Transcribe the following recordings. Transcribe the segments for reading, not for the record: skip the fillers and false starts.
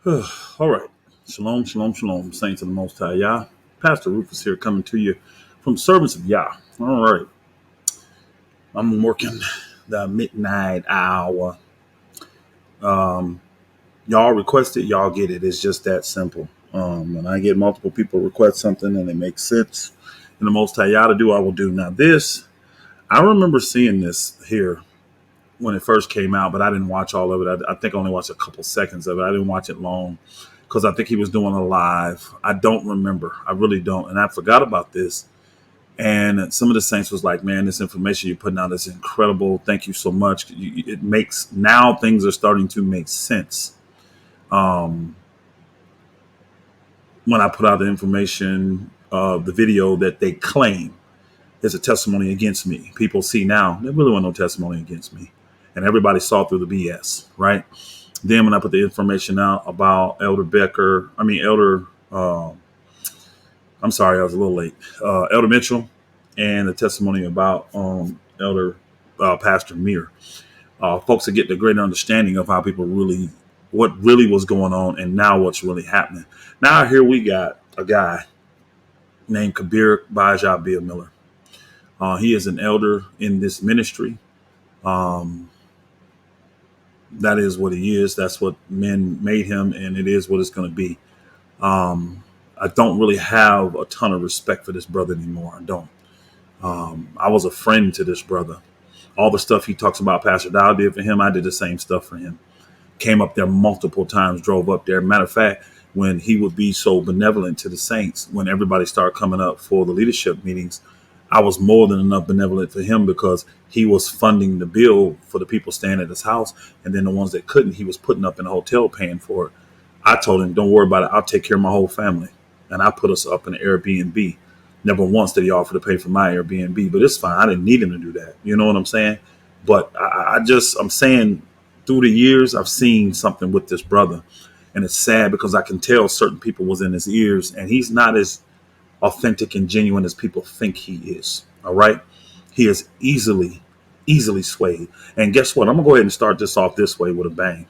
All right. Shalom, shalom, shalom. Saints of the Most High Yah. Pastor Rufus here coming to you from Servants of Yah. All right. I'm working the midnight hour. Y'all request it, y'all get it. It's just that simple. When I get multiple people request something and it makes sense in the Most High Yah to do, I will do. Now this, I remember seeing this here when it first came out, but I didn't watch all of it. I think I only watched a couple seconds of it. I didn't watch it long because I think he was doing a live. I don't remember. I really don't. And I forgot about this. And some of the saints was like, man, this information you're putting out is incredible. Thank you so much. It makes, now things are starting to make sense. Um, when I put out the information of the video that they claim is a testimony against me, people see now there really was no testimony against me. And everybody saw through the BS, right? Then when I put the information out about I'm sorry, I was a little late. Elder Mitchell and the testimony about Elder Pastor Mir. Folks are getting a greater understanding of how people what really was going on and now what's really happening. Now here we got a guy named Kabir Baja Bill Miller. He is an elder in this ministry. That is what he is. That's what men made him, and it is what it's going to be. I don't really have a ton of respect for this brother anymore. I don't. I was a friend to this brother. All the stuff he talks about Pastor Dow did for him, I did the same stuff for him. Came up there multiple times, drove up there. Matter of fact, when he would be so benevolent to the saints, when everybody started coming up for the leadership meetings, I was more than enough benevolent for him because he was funding the bill for the people staying at his house. And then the ones that couldn't, he was putting up in a hotel paying for it. I told him, don't worry about it. I'll take care of my whole family. And I put us up in an Airbnb. Never once did he offer to pay for my Airbnb, but it's fine. I didn't need him to do that. You know what I'm saying? But I'm saying through the years, I've seen something with this brother. And it's sad because I can tell certain people was in his ears and he's not as authentic and genuine as people think he is. All right. He is easily swayed. And guess what? I'm going to go ahead and start this off this way with a bang.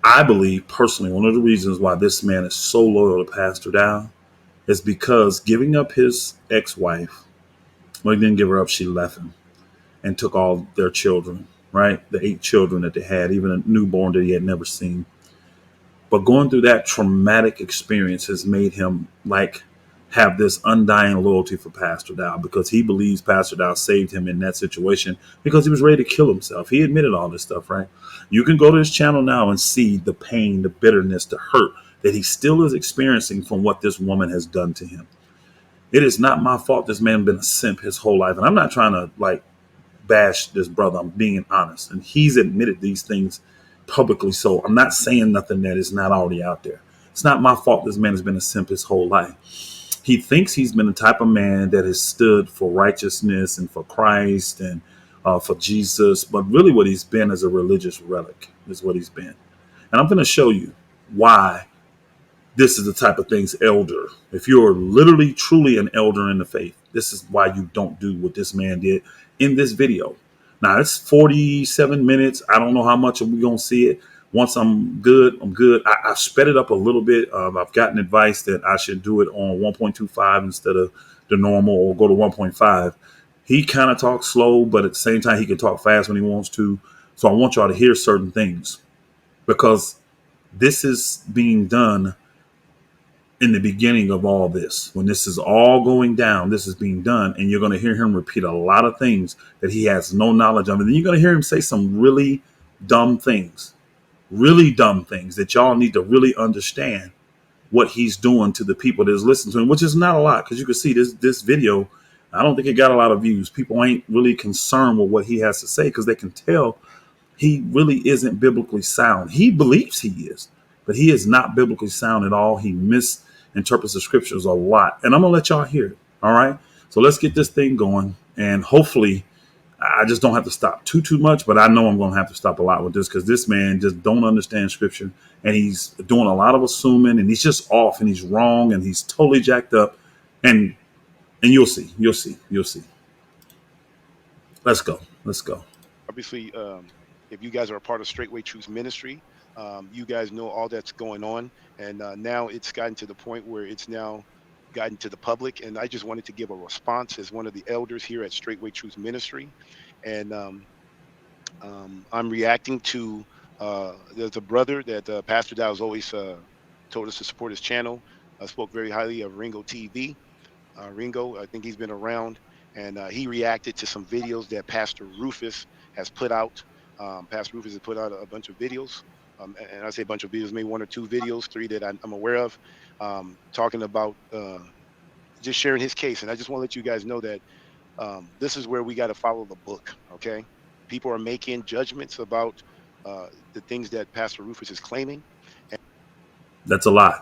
I believe personally, one of the reasons why this man is so loyal to Pastor Dow is because giving up his ex-wife, well, he didn't give her up. She left him and took all their children, right? The 8 children that they had, even a newborn that he had never seen. But going through that traumatic experience has made him have this undying loyalty for Pastor Dow because he believes Pastor Dow saved him in that situation because he was ready to kill himself. He admitted all this stuff, right? You can go to his channel now and see the pain, the bitterness, the hurt that he still is experiencing from what this woman has done to him. It is not my fault this man been a simp his whole life. And I'm not trying to bash this brother. I'm being honest. And he's admitted these things publicly. So I'm not saying nothing that is not already out there. It's not my fault this man has been a simp his whole life. He thinks he's been the type of man that has stood for righteousness and for Christ and for Jesus. But really what he's been is a religious relic is what he's been. And I'm going to show you why this is the type of things elder. If you're literally, truly an elder in the faith, this is why you don't do what this man did in this video. Now, it's 47 minutes. I don't know how much we're going to see it. Once I'm good, I'm good. I sped it up a little bit. I've gotten advice that I should do it on 1.25 instead of the normal or go to 1.5. He kind of talks slow, but at the same time, he can talk fast when he wants to. So I want y'all to hear certain things because this is being done in the beginning of all this. When this is all going down, this is being done. And you're going to hear him repeat a lot of things that he has no knowledge of. And then you're going to hear him say some really dumb things that y'all need to really understand what he's doing to the people that is listening to him, which is not a lot. Because you can see this video, I don't think it got a lot of views. People ain't really concerned with what he has to say because they can tell he really isn't biblically sound. He believes he is, but he is not biblically sound at all. He misinterprets the scriptures a lot. And I'm going to let y'all hear it. All right. So let's get this thing going. And hopefully I just don't have to stop too much, but I know I'm going to have to stop a lot with this because this man just don't understand scripture and he's doing a lot of assuming and he's just off and he's wrong and he's totally jacked up. And you'll see. Let's go. Obviously, if you guys are a part of Straitway Truth Ministry, you guys know all that's going on. And now it's gotten to the point where it's now gotten to the public. And I just wanted to give a response as one of the elders here at Straitway Truth Ministry. And I'm reacting to there's a brother that Pastor Dow has always told us to support his channel. I spoke very highly of Ringo TV. Ringo, I think he's been around, and he reacted to some videos that Pastor Rufus has put out. Pastor Rufus has put out a bunch of videos, and I say a bunch of videos, maybe 1 or 2 videos, 3 that I'm aware of, talking about just sharing his case. And I just want to let you guys know that this is where we got to follow the book, okay? People are making judgments about the things that Pastor Rufus is claiming. That's a lie.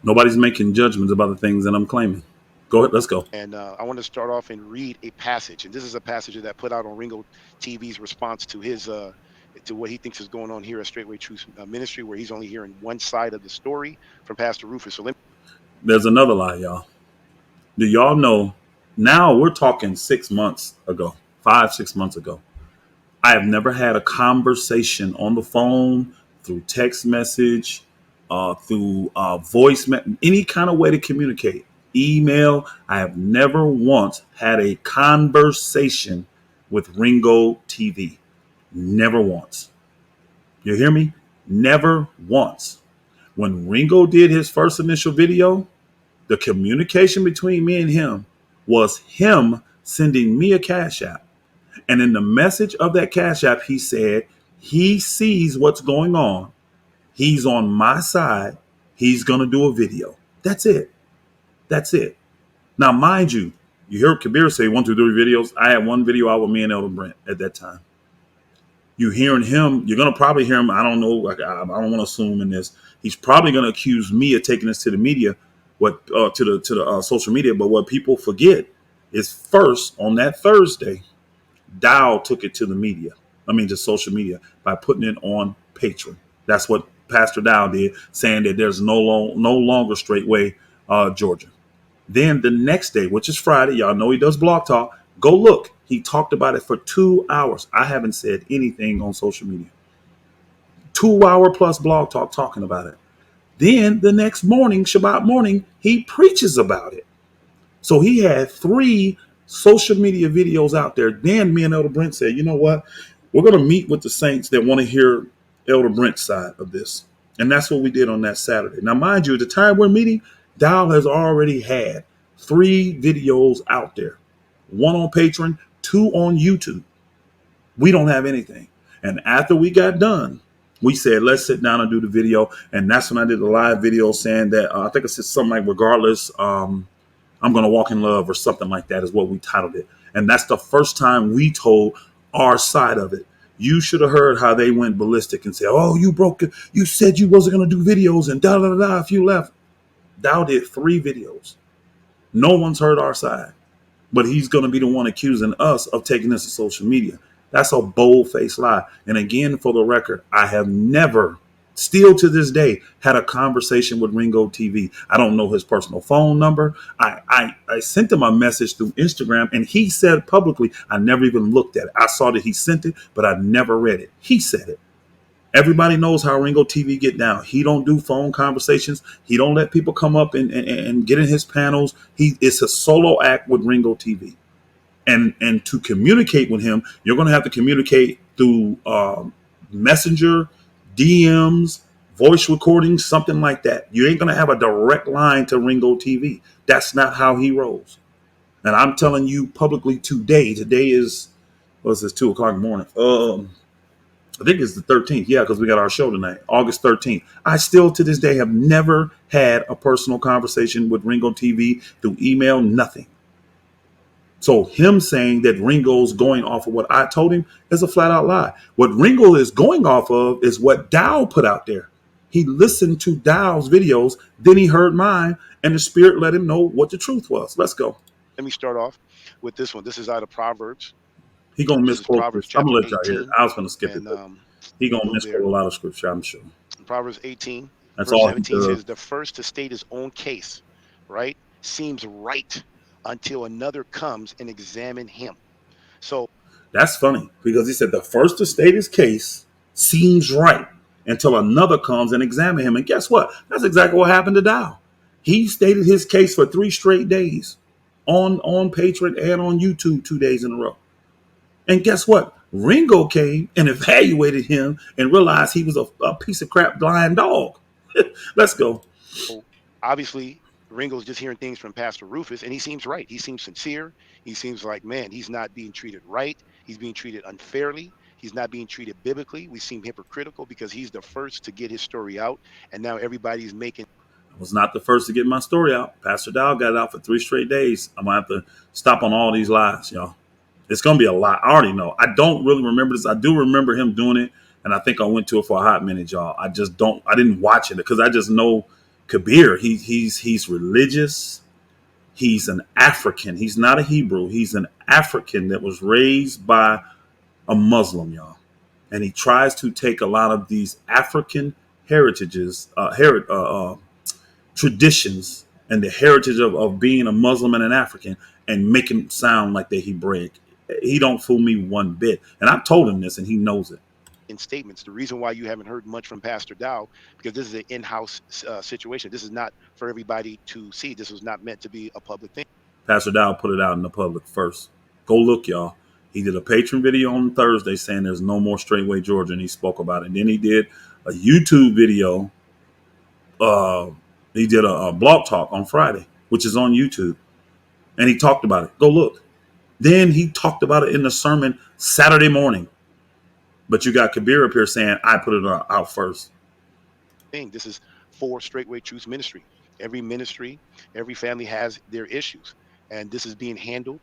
Nobody's making judgments about the things that I'm claiming. Go ahead. Let's go. And I want to start off and read a passage. And this is a passage that put out on Ringo TV's response to his to what he thinks is going on here at Straitway Truth Ministry, where he's only hearing one side of the story from Pastor Rufus. So there's another lie, y'all. Do y'all know? Now we're talking 6 months ago, 5-6 months ago. I have never had a conversation on the phone, through text message, through voice, any kind of way to communicate. Email. I have never once had a conversation with Ringo TV. Never once. You hear me? Never once. When Ringo did his first initial video, the communication between me and him was him sending me a Cash App. And in the message of that Cash App, he said, he sees what's going on. He's on my side. He's going to do a video. That's it. Now, mind you, you hear Kabir say 1, 2, 3 videos. I had one video out with me and Elder Brent at that time. You hearing him, you're going to probably hear him. I don't know. I don't want to assume in this. He's probably going to accuse me of taking this to the media, to the social media. But what people forget is first on that Thursday, Dow took it to the media. To social media by putting it on Patreon. That's what Pastor Dow did, saying that there's no longer Straitway, Georgia. Then the next day, which is Friday, y'all know he does Blog Talk. Go look. He talked about it for 2 hours. I haven't said anything on social media. 2-hour plus Blog Talk talking about it. Then the next morning, Shabbat morning, he preaches about it. So he had 3 social media videos out there. Then me and Elder Brent said, you know what? We're going to meet with the saints that want to hear Elder Brent's side of this. And that's what we did on that Saturday. Now, mind you, at the time we're meeting, Dow has already had 3 videos out there. 1 on Patreon, 2 on YouTube. We don't have anything. And after we got done, we said, let's sit down and do the video. And that's when I did a live video saying that, I think it said something like, regardless, I'm going to walk in love or something like that is what we titled it. And that's the first time we told our side of it. You should have heard how they went ballistic and said, oh, you broke it. You said you wasn't going to do videos and da-da-da-da if you left. Dow did 3 videos. No one's heard our side, but he's going to be the one accusing us of taking this to social media. That's a bold-faced lie. And again, for the record, I have never, still to this day, had a conversation with Ringo TV. I don't know his personal phone number. I sent him a message through Instagram, and he said publicly, I never even looked at it. I saw that he sent it, but I never read it. He said it. Everybody knows how Ringo TV get down. He don't do phone conversations. He don't let people come up and get in his panels. It's a solo act with Ringo TV. And to communicate with him, you're going to have to communicate through Messenger, DMs, voice recordings, something like that. You ain't going to have a direct line to Ringo TV. That's not how he rolls. And I'm telling you publicly today is, what's this, 2 o'clock in the morning? I think it's the 13th. Yeah, because we got our show tonight, August 13th. I still to this day have never had a personal conversation with Ringo TV through email, nothing. So him saying that Ringo's going off of what I told him is a flat out lie. What Ringo is going off of is what Dow put out there. He listened to Dow's videos, then he heard mine, and the Spirit let him know what the truth was. Let's go. Let me start off with this one. This is out of Proverbs. He gonna This is misquote Proverbs this. I'm chapter gonna let y'all hear it. 18. I was gonna skip it, And but he we'll gonna go misquote there. a lot of scripture, I'm sure. Proverbs 18, That's verse all he 17 does. says, the first to state his own case, right, seems right until another comes and examine him. So That's funny because he said the first to state his case seems right until another comes and examine him. And guess what? That's exactly what happened to Dow. He stated his case for 3 straight days on Patreon and on YouTube 2 days in a row. And guess what? Ringo came and evaluated him and realized he was a piece of crap blind dog. Let's go. obviously, Ringo's just hearing things from Pastor Rufus, and he seems right. He seems sincere. He seems like, man, he's not being treated right. He's being treated unfairly. He's not being treated biblically. We seem hypocritical because he's the first to get his story out, and now everybody's making. I was not the first to get my story out. Pastor Dow got it out for 3 straight days. I'm gonna have to stop on all these lies, y'all. It's gonna be a lot. I already know. I don't really remember this. I do remember him doing it, and I think I went to it for a hot minute, y'all. I just don't. I didn't watch it because I just know Kabir. He's religious. He's an African. He's not a Hebrew. He's an African that was raised by a Muslim, y'all, and he tries to take a lot of these African heritages, traditions and the heritage of being a Muslim and an African and make him sound like they're Hebraic. He don't fool me one bit. And I told him this and he knows it. In statements. The reason why you haven't heard much from Pastor Dow, because this is an in-house situation. This is not for everybody to see. This was not meant to be a public thing. Pastor Dow put it out in the public first. Go look, y'all. He did a Patreon video on Thursday saying there's no more Straitway Georgia, and he spoke about it. And then he did a YouTube video. He did a blog talk on Friday, which is on YouTube, and he talked about it. Go look. Then he talked about it in the sermon Saturday morning. But you got Kabir up here saying, I put it out first. This is for Straitway Truth Ministry. Every ministry, every family has their issues. And this is being handled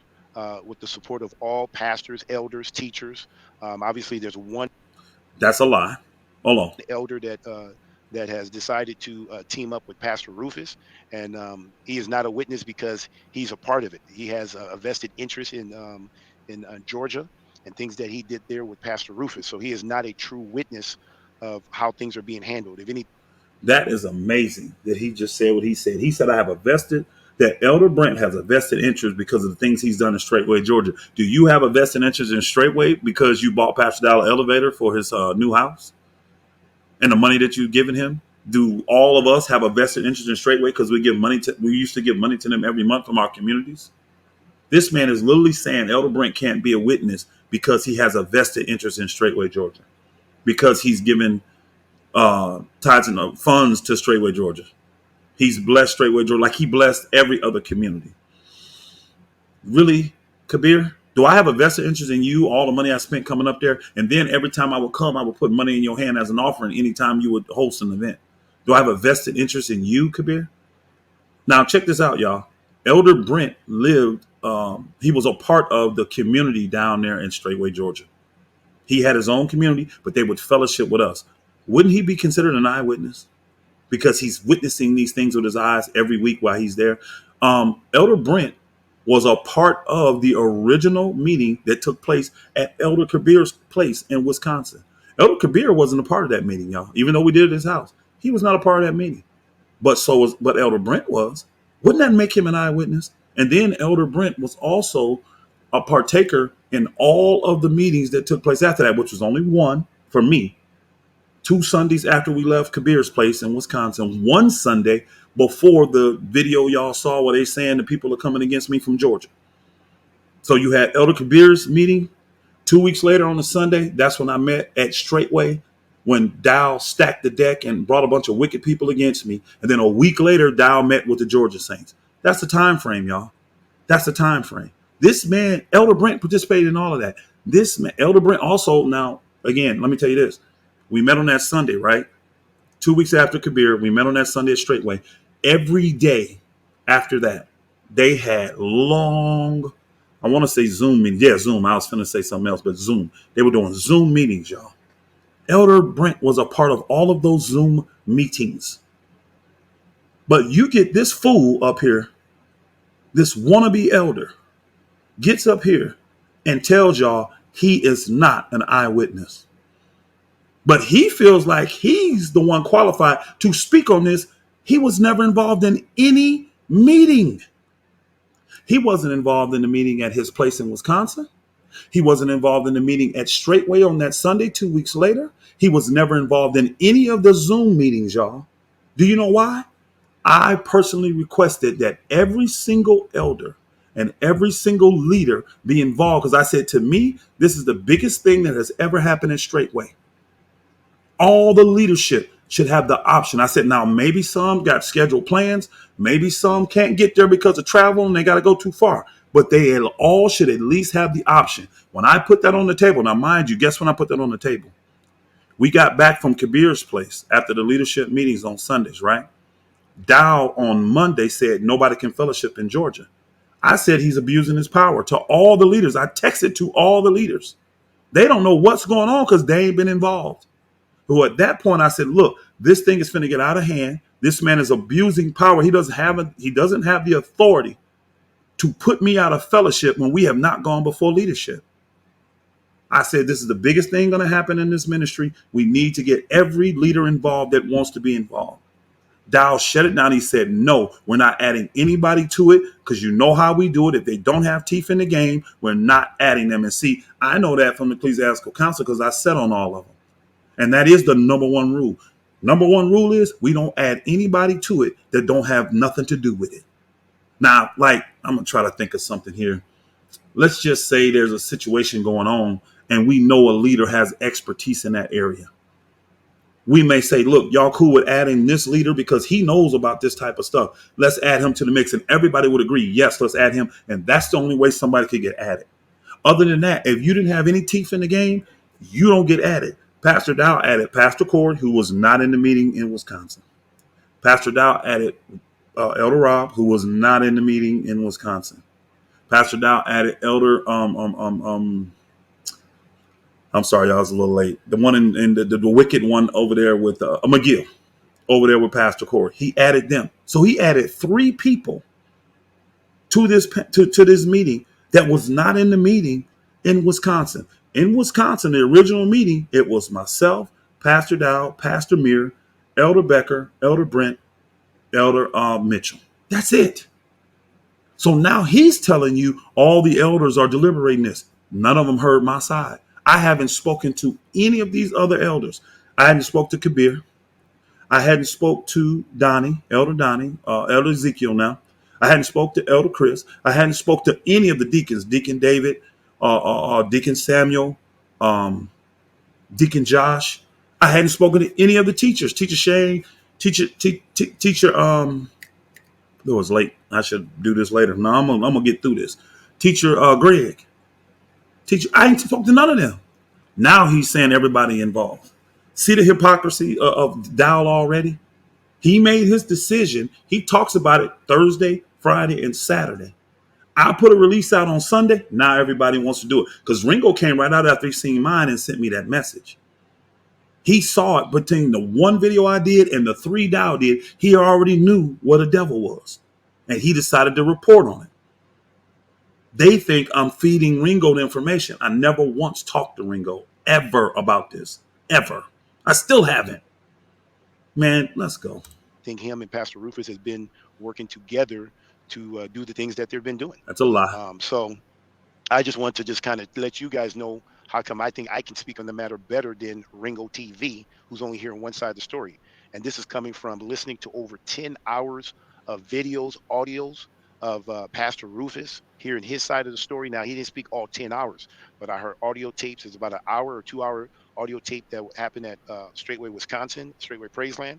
with the support of all pastors, elders, teachers. Obviously, there's one That's a lie. Hold on. elder that has decided to team up with Pastor Rufus, and he is not a witness because he's a part of it. He has a vested interest in Georgia and things that he did there with Pastor Rufus. So he is not a true witness of how things are being handled. If any, That is amazing that he just said what he said. He said, I have a vested, that Elder Brent has a vested interest because of the things he's done in Straitway, Georgia. Do you have a vested interest in Straitway because you bought Pastor Dow an elevator for his new house and the money that you've given him? Do all of us have a vested interest in Straitway because we used to give money to them every month from our communities? This man is literally saying Elder Brent can't be a witness because he has a vested interest in Straitway, Georgia, because he's given tithes and funds to Straitway, Georgia. He's blessed Straitway, Georgia, like he blessed every other community. Really, Kabir? Do I have a vested interest in you, all the money I spent coming up there? And then every time I would come, I would put money in your hand as an offering anytime you would host an event. Do I have a vested interest in you, Kabir? Now, check this out, y'all. Elder Brent lived, he was a part of the community down there in Straitway, Georgia. He had his own community, but they would fellowship with us. Wouldn't he be considered an eyewitness? Because he's witnessing these things with his eyes every week while he's there. Elder Brent was a part of the original meeting that took place at Elder Kabir's place in Wisconsin. Elder Kabir wasn't a part of that meeting, y'all. Even though we did it at his house, he was not a part of that meeting. But Elder Brent was. Wouldn't that make him an eyewitness? And then Elder Brent was also a partaker in all of the meetings that took place after that, which was only one for me. 2 Sundays after we left Kabir's place in Wisconsin, one Sunday before the video y'all saw where they saying the people are coming against me from Georgia. So you had Elder Kabir's meeting. 2 weeks later on a Sunday, that's when I met at Straitway when Dow stacked the deck and brought a bunch of wicked people against me. And then a week later, Dow met with the Georgia Saints. That's the time frame, y'all. That's the time frame. This man, Elder Brent, participated in all of that. This man, Elder Brent also, now, again, let me tell you this. We met on that Sunday, right? 2 weeks after Kabir, we met on that Sunday at Straitway. Every day after that, they had long I want to say Zoom meetings. Yeah, Zoom. I was finna say something else, but Zoom. They were doing Zoom meetings, y'all. Elder Brent was a part of all of those Zoom meetings. But you get this fool up here, this wannabe elder, gets up here and tells y'all he is not an eyewitness. But he feels like he's the one qualified to speak on this. He was never involved in any meeting. He wasn't involved in the meeting at his place in Wisconsin. He wasn't involved in the meeting at Straitway on that Sunday 2 weeks later. He was never involved in any of the Zoom meetings, y'all. Do you know why? I personally requested that every single elder and every single leader be involved because I said to me, this is the biggest thing that has ever happened in Straitway. All the leadership should have the option. I said, now maybe some got scheduled plans, maybe some can't get there because of travel and they got to go too far, but they all should at least have the option. When I put that on the table, now mind you, guess when I put that on the table? We got back from Kabir's place after the leadership meetings on Sundays, right? Dow on Monday said nobody can fellowship in Georgia. I said he's abusing his power to all the leaders. I texted to all the leaders. They don't know what's going on because they ain't been involved. Who at that point I said, look, this thing is finna get out of hand. This man is abusing power. He doesn't have the authority to put me out of fellowship when we have not gone before leadership. I said this is the biggest thing going to happen in this ministry. We need to get every leader involved that wants to be involved. Dow shut it down. He said, no, we're not adding anybody to it because you know how we do it. If they don't have teeth in the game, we're not adding them. And see, I know that from the Ecclesiastical Council because I sat on all of them. And that is the number one rule. Number one rule is we don't add anybody to it that don't have nothing to do with it. Now, like, I'm going to try to think of something here. Let's just say there's a situation going on and we know a leader has expertise in that area. We may say, look, y'all cool with adding this leader because he knows about this type of stuff. Let's add him to the mix. And everybody would agree, yes, let's add him. And that's the only way somebody could get added. Other than that, if you didn't have any teeth in the game, you don't get added. Pastor Dow added Pastor Cord, who was not in the meeting in Wisconsin. Pastor Dow added Elder Rob, who was not in the meeting in Wisconsin. Pastor Dow added Elder I'm sorry, y'all, I was a little late. The one in the wicked one over there with McGill, over there with Pastor Cord. He added them. So he added 3 people to this meeting that was not in the meeting in Wisconsin. In Wisconsin, the original meeting, it was myself, Pastor Dow, Pastor Muir, Elder Becker, Elder Brent, Elder Mitchell. That's it. So now he's telling you all the elders are deliberating this. None of them heard my side. I haven't spoken to any of these other elders. I hadn't spoke to Kabir. I hadn't spoke to Donnie, Elder Ezekiel now. I hadn't spoke to Elder Chris. I hadn't spoke to any of the deacons, Deacon David, Deacon Samuel, um, Deacon Josh. I hadn't spoken to any of the teachers, Teacher Shane, Teacher, it was late. I should do this later. No, I'm gonna get through this. Teacher Greg, teacher, I ain't spoke to none of them. Now he's saying everybody involved. See the hypocrisy of Dowell already? He made his decision. He talks about it Thursday, Friday, and Saturday. I put a release out on Sunday. Now everybody wants to do it. Because Ringo came right out after he seen mine and sent me that message. He saw it between the one video I did and the 3 Dow did. He already knew what a devil was. And he decided to report on it. They think I'm feeding Ringo the information. I never once talked to Ringo ever about this. Ever. I still haven't. Man, let's go. Think him and Pastor Rufus has been working together to do the things that they've been doing. That's a lie. So I just want to just kind of let you guys know how come I think I can speak on the matter better than Ringo TV, who's only hearing one side of the story. And this is coming from listening to over 10 hours of videos, audios of Pastor Rufus hearing his side of the story. Now, he didn't speak all 10 hours, but I heard audio tapes. It's about an hour or 2 hour audio tape that happened at Straitway, Wisconsin, Straitway Praiseland,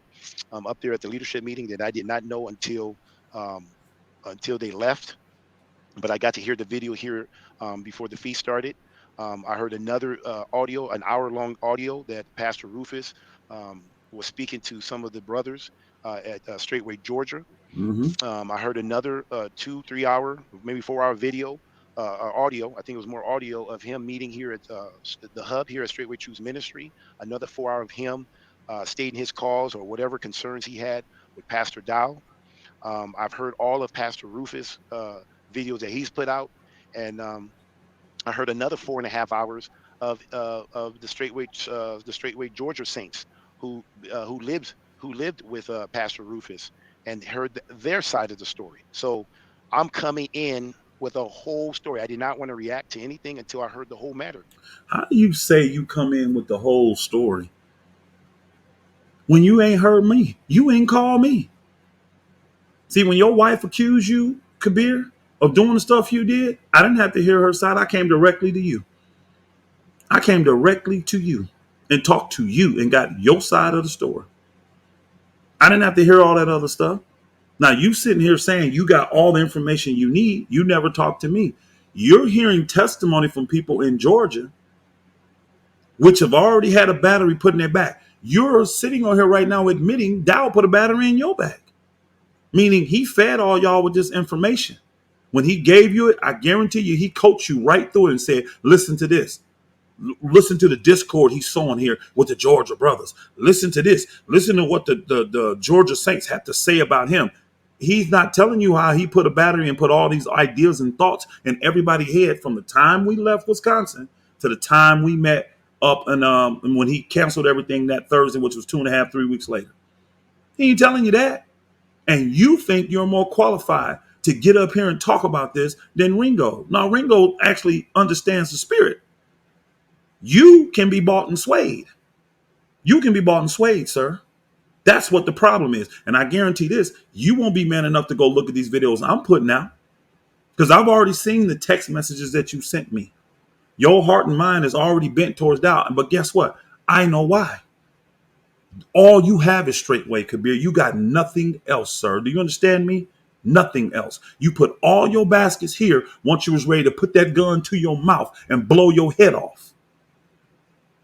up there at the leadership meeting that I did not know um, until they left, but I got to hear the video here before the feast started. I heard another audio, an hour-long audio that Pastor Rufus was speaking to some of the brothers at Straitway, Georgia. Mm-hmm. I heard another 2, 3 hour, maybe 4 hour video audio. I think it was more audio of him meeting here at the hub here at Straightway Choose Ministry. Another 4 hour of him stating his cause or whatever concerns he had with Pastor Dow. I've heard all of Pastor Rufus' videos that he's put out, and I heard another 4.5 hours of the Straightway Georgia Saints who who lived with Pastor Rufus and heard their side of the story. So I'm coming in with a whole story. I did not want to react to anything until I heard the whole matter. How do you say you come in with the whole story when you ain't heard me? You ain't called me. See, when your wife accused you, Kabir, of doing the stuff you did, I didn't have to hear her side. I came directly to you. I came directly to you and talked to you and got your side of the story. I didn't have to hear all that other stuff. Now, you sitting here saying you got all the information you need. You never talked to me. You're hearing testimony from people in Georgia, which have already had a battery put in their back. You're sitting on here right now admitting Dow put a battery in your back, meaning he fed all y'all with this information. When he gave you it, I guarantee you, he coached you right through it and said, listen to this. Listen to the discord he's sowing here with the Georgia brothers. Listen to this. Listen to what the Georgia Saints have to say about him. He's not telling you how he put a battery and put all these ideas and thoughts in everybody's head from the time we left Wisconsin to the time we met up and when he canceled everything that Thursday, which was 2.5, 3 weeks later. He ain't telling you that. And you think you're more qualified to get up here and talk about this than Ringo. Now, Ringo actually understands the spirit. You can be bought and swayed. You can be bought and swayed, sir. That's what the problem is. And I guarantee this, you won't be man enough to go look at these videos I'm putting out because I've already seen the text messages that you sent me. Your heart and mind is already bent towards doubt. But guess what? I know why. All you have is straightway, Kabir. You got nothing else, sir. Do you understand me? Nothing else. You put all your baskets here once you was ready to put that gun to your mouth and blow your head off.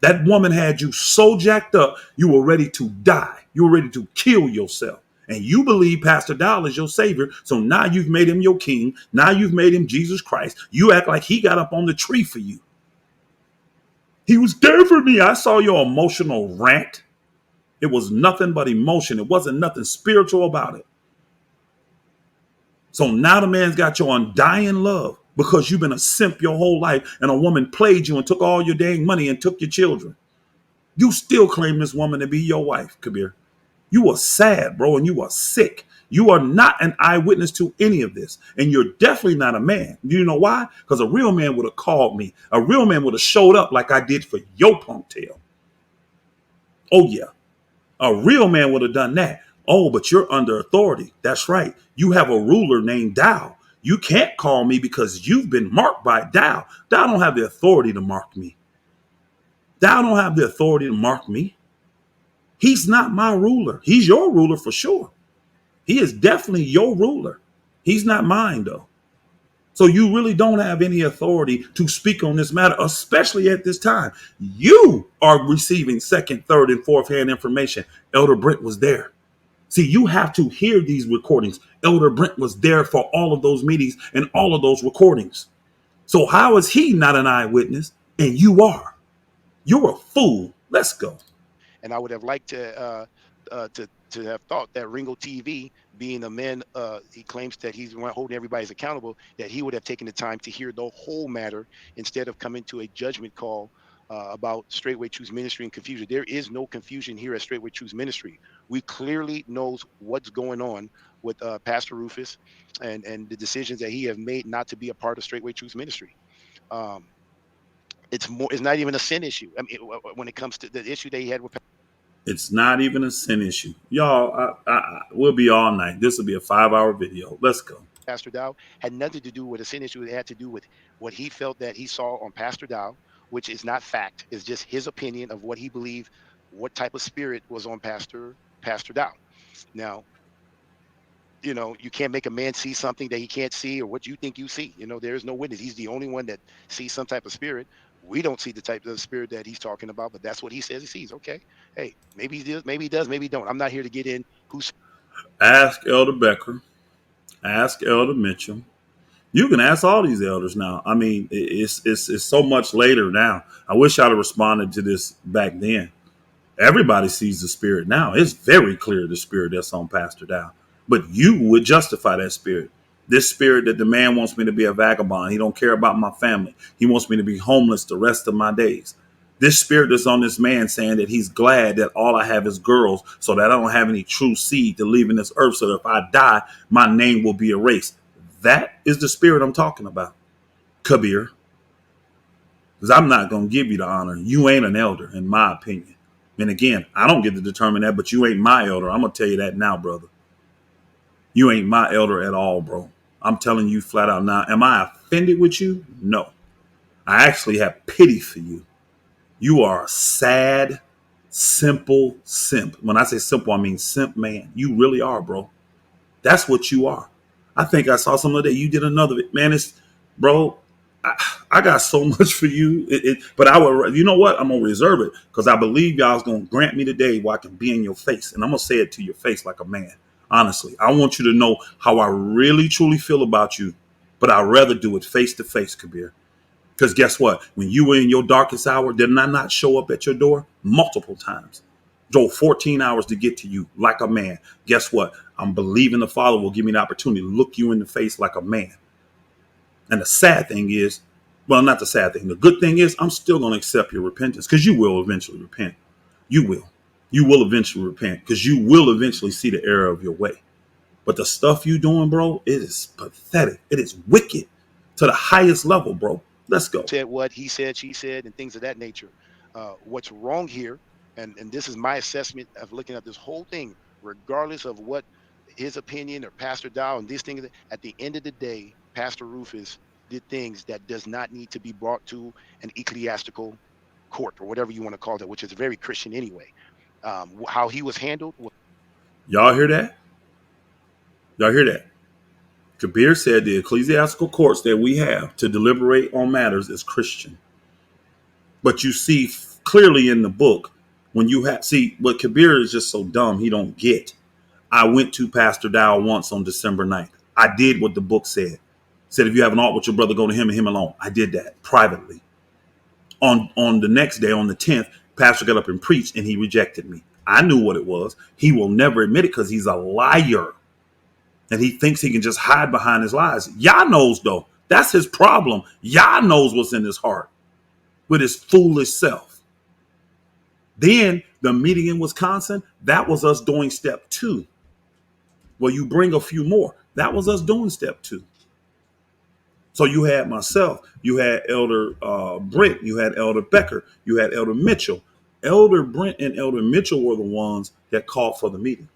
That woman had you so jacked up, you were ready to die. You were ready to kill yourself. And you believe Pastor Dowell is your savior. So now you've made him your king. Now you've made him Jesus Christ. You act like he got up on the tree for you. He was there for me. I saw your emotional rant. It was nothing but emotion. It wasn't nothing spiritual about it. So now the man's got your undying love because you've been a simp your whole life and a woman played you and took all your dang money and took your children. You still claim this woman to be your wife, Kabir. You are sad, bro, and you are sick. You are not an eyewitness to any of this. And you're definitely not a man. You know why? Because a real man would have called me. A real man would have showed up like I did for your punk tail. Oh, yeah. A real man would have done that. Oh, but you're under authority. That's right. You have a ruler named Dow. You can't call me because you've been marked by Dow. Dow don't have the authority to mark me. Dow don't have the authority to mark me. He's not my ruler. He's your ruler for sure. He is definitely your ruler. He's not mine, though. So you really don't have any authority to speak on this matter, especially at this time. You are receiving second, third, and fourth hand information. Elder Brent was there. See, you have to hear these recordings. Elder Brent was there for all of those meetings and all of those recordings. So how is he not an eyewitness and you are? You're a fool. Let's go. And I would have liked to have thought that Ringo TV, being a man, he claims that he's holding everybody accountable, that he would have taken the time to hear the whole matter instead of coming to a judgment call about Straightway Choose Ministry and confusion. There is no confusion here at Straightway Choose Ministry. We clearly knows what's going on with Pastor Rufus and the decisions that he have made not to be a part of Straightway Choose Ministry. Um, it's more. It's not even a sin issue. I mean, when it comes to the issue that he had with It's not even a sin issue. Y'all, we'll be all night. This will be a 5 hour video. Let's go. Pastor Dow had nothing to do with a sin issue. It had to do with what he felt that he saw on Pastor Dow, which is not fact. It's just his opinion of what he believed, what type of spirit was on Pastor Dow. Now, you can't make a man see something that he can't see or what you think you see. There is no witness. He's the only one that sees some type of spirit. We don't see the type of spirit that he's talking about, but that's what he says he sees. Okay. Hey, maybe he does, maybe he don't. I'm not here to get in who's Ask Elder Becker. Ask Elder Mitchell. You can ask all these elders now. I mean, it's so much later now. I wish I'd have responded to this back then. Everybody sees the spirit now. It's very clear the spirit that's on Pastor Dow. But you would justify that spirit. This spirit that the man wants me to be a vagabond. He don't care about my family. He wants me to be homeless the rest of my days. This spirit that's on this man saying that he's glad that all I have is girls so that I don't have any true seed to leave in this earth. So that if I die, my name will be erased. That is the spirit I'm talking about, Kabir. Because I'm not going to give you the honor. You ain't an elder, in my opinion. And again, I don't get to determine that, but you ain't my elder. I'm going to tell you that now, brother. You ain't my elder at all, bro. I'm telling you flat out now. Am I offended with you? No. I actually have pity for you. You are a sad, simple simp. When I say simple, I mean simp man. You really are, bro. That's what you are. I think I saw some other day. You did another. Man, it's, bro, I got so much for you. But I would, you know what? I'm gonna reserve it because I believe y'all's gonna grant me today where I can be in your face, and I'm gonna say it to your face like a man. Honestly, I want you to know how I really truly feel about you, but I'd rather do it face to face, Kabir. Because guess what? When you were in your darkest hour, didn't I not show up at your door multiple times? Drove 14 hours to get to you like a man. Guess what? I'm believing the Father will give me the opportunity to look you in the face like a man. And the sad thing is, well, not the sad thing. The good thing is, I'm still going to accept your repentance because you will eventually repent. You will. You will eventually repent because you will eventually see the error of your way. But the stuff you doing, bro, it is pathetic. It is wicked to the highest level, bro. Let's go. Said what he said, she said, and things of that nature. What's wrong here, and this is my assessment of looking at this whole thing, regardless of what his opinion or Pastor Dow and this thing. At the end of the day, Pastor Rufus did things that does not need to be brought to an ecclesiastical court or whatever you want to call it, which is very Christian anyway. How he was handled. Y'all hear that? Y'all hear that? Kabir said the ecclesiastical courts that we have to deliberate on matters is Christian. But you see clearly in the book when you have see what Kabir is just so dumb he don't get. I went to Pastor Dow once on December 9th. I did what the book said. Said if you have an art with your brother, go to him and him alone. I did that privately. On the next day, on the 10th, Pastor got up and preached and he rejected me. I knew what it was. He will never admit it because he's a liar. And he thinks he can just hide behind his lies. Yah knows though. That's his problem. Yah knows what's in his heart with his foolish self. Then the meeting in Wisconsin, that was us doing step 2. Well, you bring a few more. That was us doing step 2. So you had myself, you had Elder Brent, you had Elder Becker, you had Elder Mitchell. Elder Brent and Elder Mitchell were the ones that called for the meeting,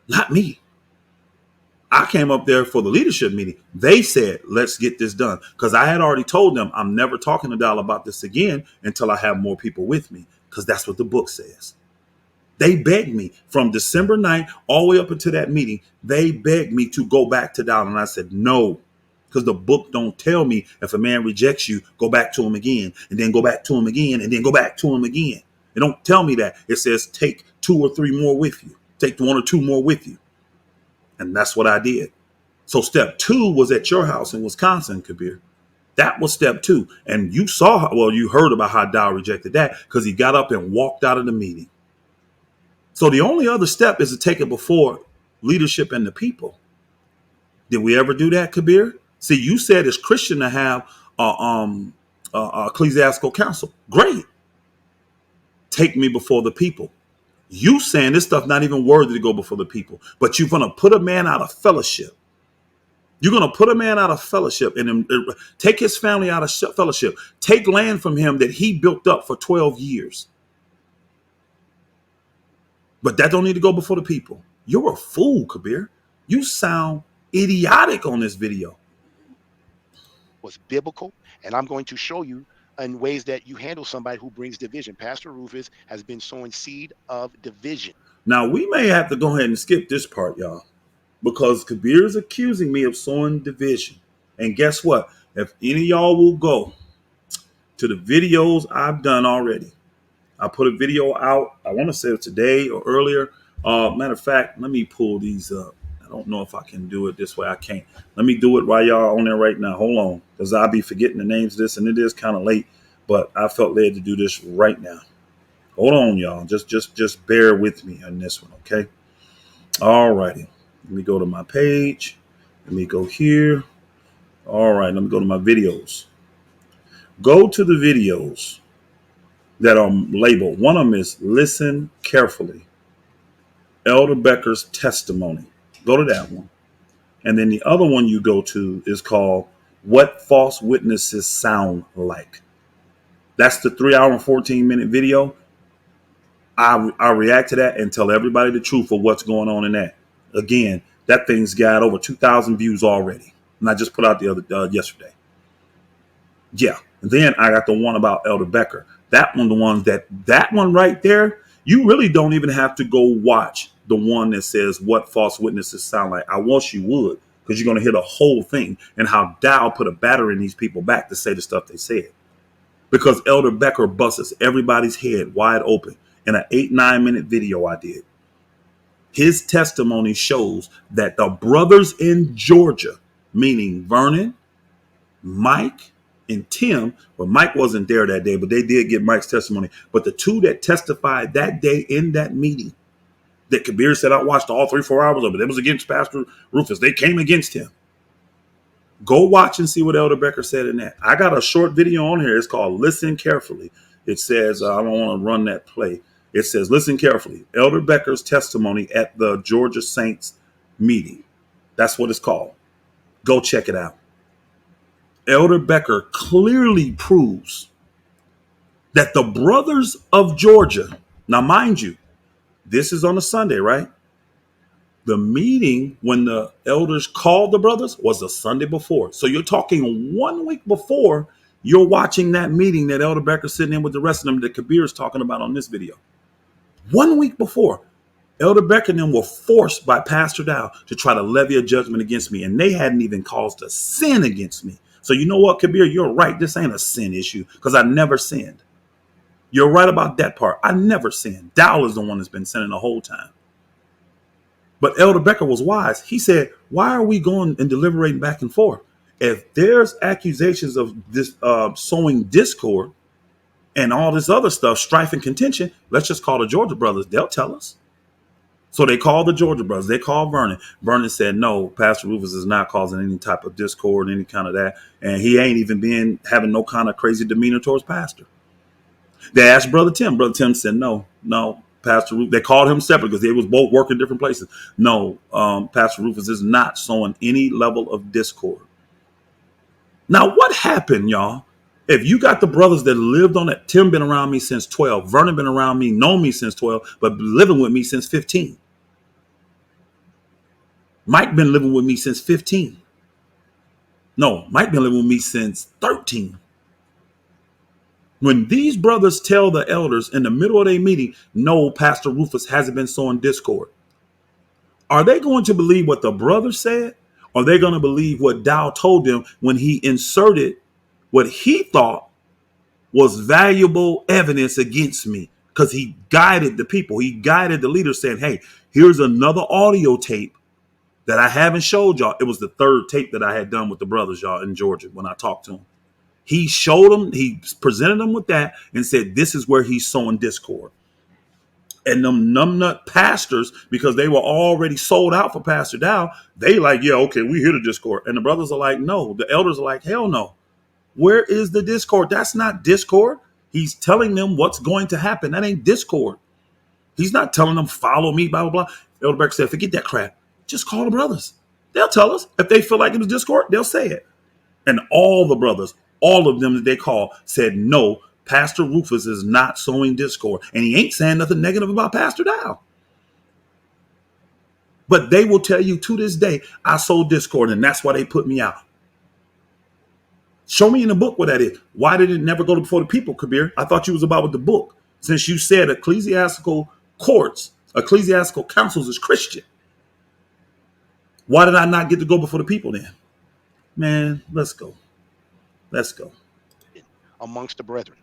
not me. I came up there for the leadership meeting. They said, let's get this done. Because I had already told them I'm never talking to Dal about this again until I have more people with me. Because that's what the book says. They begged me from December 9th all the way up until that meeting. They begged me to go back to Dal. And I said, no. Because the book don't tell me if a man rejects you, go back to him again. And then go back to him again. And then go back to him again. It don't tell me that. It says take 2 or 3 more with you. Take 1 or 2 more with you. And that's what I did. So step 2 was at your house in Wisconsin, Kabir. That was step 2. And you saw, well, you heard about how Dow rejected that because he got up and walked out of the meeting. So the only other step is to take it before leadership and the people. Did we ever do that, Kabir? See, you said it's Christian to have ecclesiastical council. Great. Take me before the people. You saying this stuff not even worthy to go before the people, but you're going to put a man out of fellowship. You're going to put a man out of fellowship and take his family out of fellowship. Take land from him that he built up for 12 years. But that don't need to go before the people. You're a fool, Kabir. You sound idiotic on this video. Was biblical, and I'm going to show you in ways that you handle somebody who brings division. Pastor Rufus has been sowing seed of division. Now, we may have to go ahead and skip this part, y'all, because Kabir is accusing me of sowing division. And guess what? If any of y'all will go to the videos I've done already, I put a video out, I want to say today or earlier. Matter of fact, let me pull these up. don't know if I can do it this way. I can't. Let me do it while y'all on there right now. Hold on, because I'll be forgetting the names of this, and it is kind of late. But I felt led to do this right now. Hold on, y'all. Just bear with me on this one, okay? All righty. Let me go to my page. Let me go here. All right. Let me go to my videos. Go to the videos that are labeled. One of them is Listen Carefully, Elder Becker's Testimony. Go to that one. And then the other one you go to is called What False Witnesses Sound Like. That's the 3 hour and 14-minute video. I react to that and tell everybody the truth of what's going on in that. Again, that thing's got over 2,000 views already. And I just put out the other yesterday. Yeah. And then I got the one about Elder Becker. That one, the ones that one right there, you really don't even have to go watch the one that says what false witnesses sound like. I wish you would, because you're going to hear the whole thing and how Dow put a batter in these people back to say the stuff they said. Because Elder Becker busts everybody's head wide open in an 8-9 minute video I did. His testimony shows that the brothers in Georgia, meaning Vernon, Mike, and Tim, well, Mike wasn't there that day, but they did get Mike's testimony. But the two that testified that day in that meeting, that Kabir said, I watched all 3-4 hours of it. It was against Pastor Rufus. They came against him. Go watch and see what Elder Becker said in that. I got a short video on here. It's called Listen Carefully. It says, I don't want to run that play. It says, Listen Carefully, Elder Becker's testimony at the Georgia Saints meeting. That's what it's called. Go check it out. Elder Becker clearly proves that the brothers of Georgia, now mind you, this is on a Sunday, right? The meeting when the elders called the brothers was the Sunday before. So you're talking 1 week before you're watching that meeting that Elder Becker's sitting in with the rest of them that Kabir is talking about on this video. 1 week before, Elder Becker and them were forced by Pastor Dow to try to levy a judgment against me, and they hadn't even caused a sin against me. So you know what, Kabir? You're right. This ain't a sin issue because I never sinned. You're right about that part. I never sinned. Dow is the one that's been sinning the whole time. But Elder Becker was wise. He said, why are we going and deliberating back and forth? If there's accusations of this sowing discord and all this other stuff, strife and contention, let's just call the Georgia brothers. They'll tell us. So they called the Georgia brothers. They called Vernon. Vernon said, no, Pastor Rufus is not causing any type of discord, any kind of that. And he ain't even been having no kind of crazy demeanor towards Pastor. They asked Brother Tim. Brother Tim said, no, Pastor Rufus. They called him separate because they was both working different places. No, Pastor Rufus is not sowing any level of discord. Now, what happened, y'all? If you got the brothers that lived on it, Tim been around me since 12. Vernon been around me, known me since 12, but living with me since 15. Mike been living with me since 15. No, Mike been living with me since 13. When these brothers tell the elders in the middle of their meeting, no, Pastor Rufus hasn't been sowing discord, are they going to believe what the brothers said? Or are they going to believe what Dow told them when he inserted what he thought was valuable evidence against me? Because he guided the people. He guided the leaders saying, hey, here's another audio tape that I haven't showed y'all. It was the third tape that I had done with the brothers, y'all, in Georgia when I talked to them. He showed them, he presented them with that and said, this is where he's sowing discord. And them numbnut pastors, because they were already sold out for Pastor Dow, they like, yeah, okay, we hear the discord. And the brothers are like, no. The elders are like, hell no. Where is the discord? That's not discord. He's telling them what's going to happen. That ain't discord. He's not telling them, follow me, blah, blah, blah. Elder Becker said, forget that crap. Just call the brothers. They'll tell us. If they feel like it was discord, they'll say it. And all the brothers, all of them that they called said, no, Pastor Rufus is not sowing discord. And he ain't saying nothing negative about Pastor Dow. But they will tell you to this day, I sowed discord, and that's why they put me out. Show me in the book what that is. Why did it never go before the people, Kabir? I thought you was about with the book. Since you said ecclesiastical courts, ecclesiastical councils is Christian. Why did I not get to go before the people then? Man, let's go. Let's go. amongst the brethren.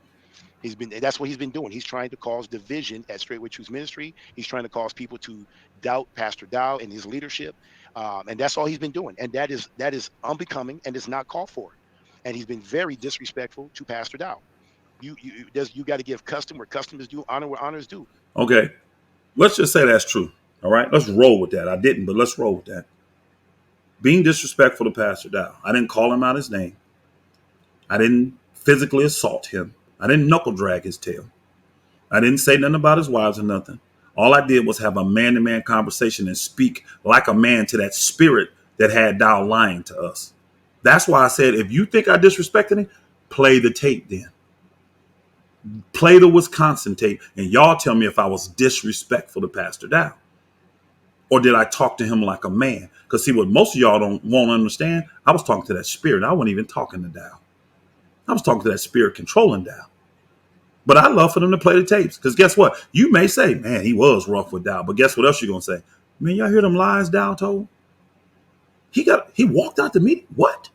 That's what he's been doing. He's trying to cause division at Straightway Truth Ministry. He's trying to cause people to doubt Pastor Dow and his leadership, and that's all he's been doing. And that is unbecoming and is not called for. And he's been very disrespectful to Pastor Dow. You got to give custom where custom is due, honor where honor is due. Okay, let's just say that's true. All right, let's roll with that. I didn't, but let's roll with that. Being disrespectful to Pastor Dow. I didn't call him out his name. I didn't physically assault him. I didn't knuckle drag his tail. I didn't say nothing about his wives or nothing. All I did was have a man-to-man conversation and speak like a man to that spirit that had Dow lying to us. That's why I said, if you think I disrespected him, play the tape then. Play the Wisconsin tape, and y'all tell me if I was disrespectful to Pastor Dow. Or did I talk to him like a man? Because see, what most of y'all won't understand, I was talking to that spirit. I wasn't even talking to Dow. I was talking to that spirit controlling Dow. But I love for them to play the tapes. Because guess what? You may say, man, he was rough with Dow. But guess what else you're going to say? Man, y'all hear them lies Dow told? He walked out the meeting. What?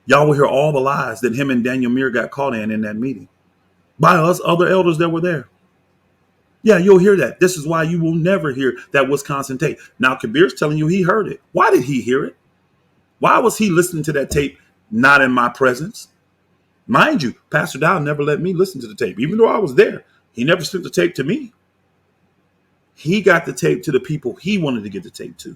Y'all will hear all the lies that him and Daniel Muir got caught in that meeting. By us, other elders that were there. Yeah, you'll hear that. This is why you will never hear that Wisconsin tape. Now, Kabir's telling you he heard it. Why did he hear it? Why was he listening to that tape not in my presence? Mind you, Pastor Dow never let me listen to the tape. Even though I was there, he never sent the tape to me. He got the tape to the people he wanted to get the tape to,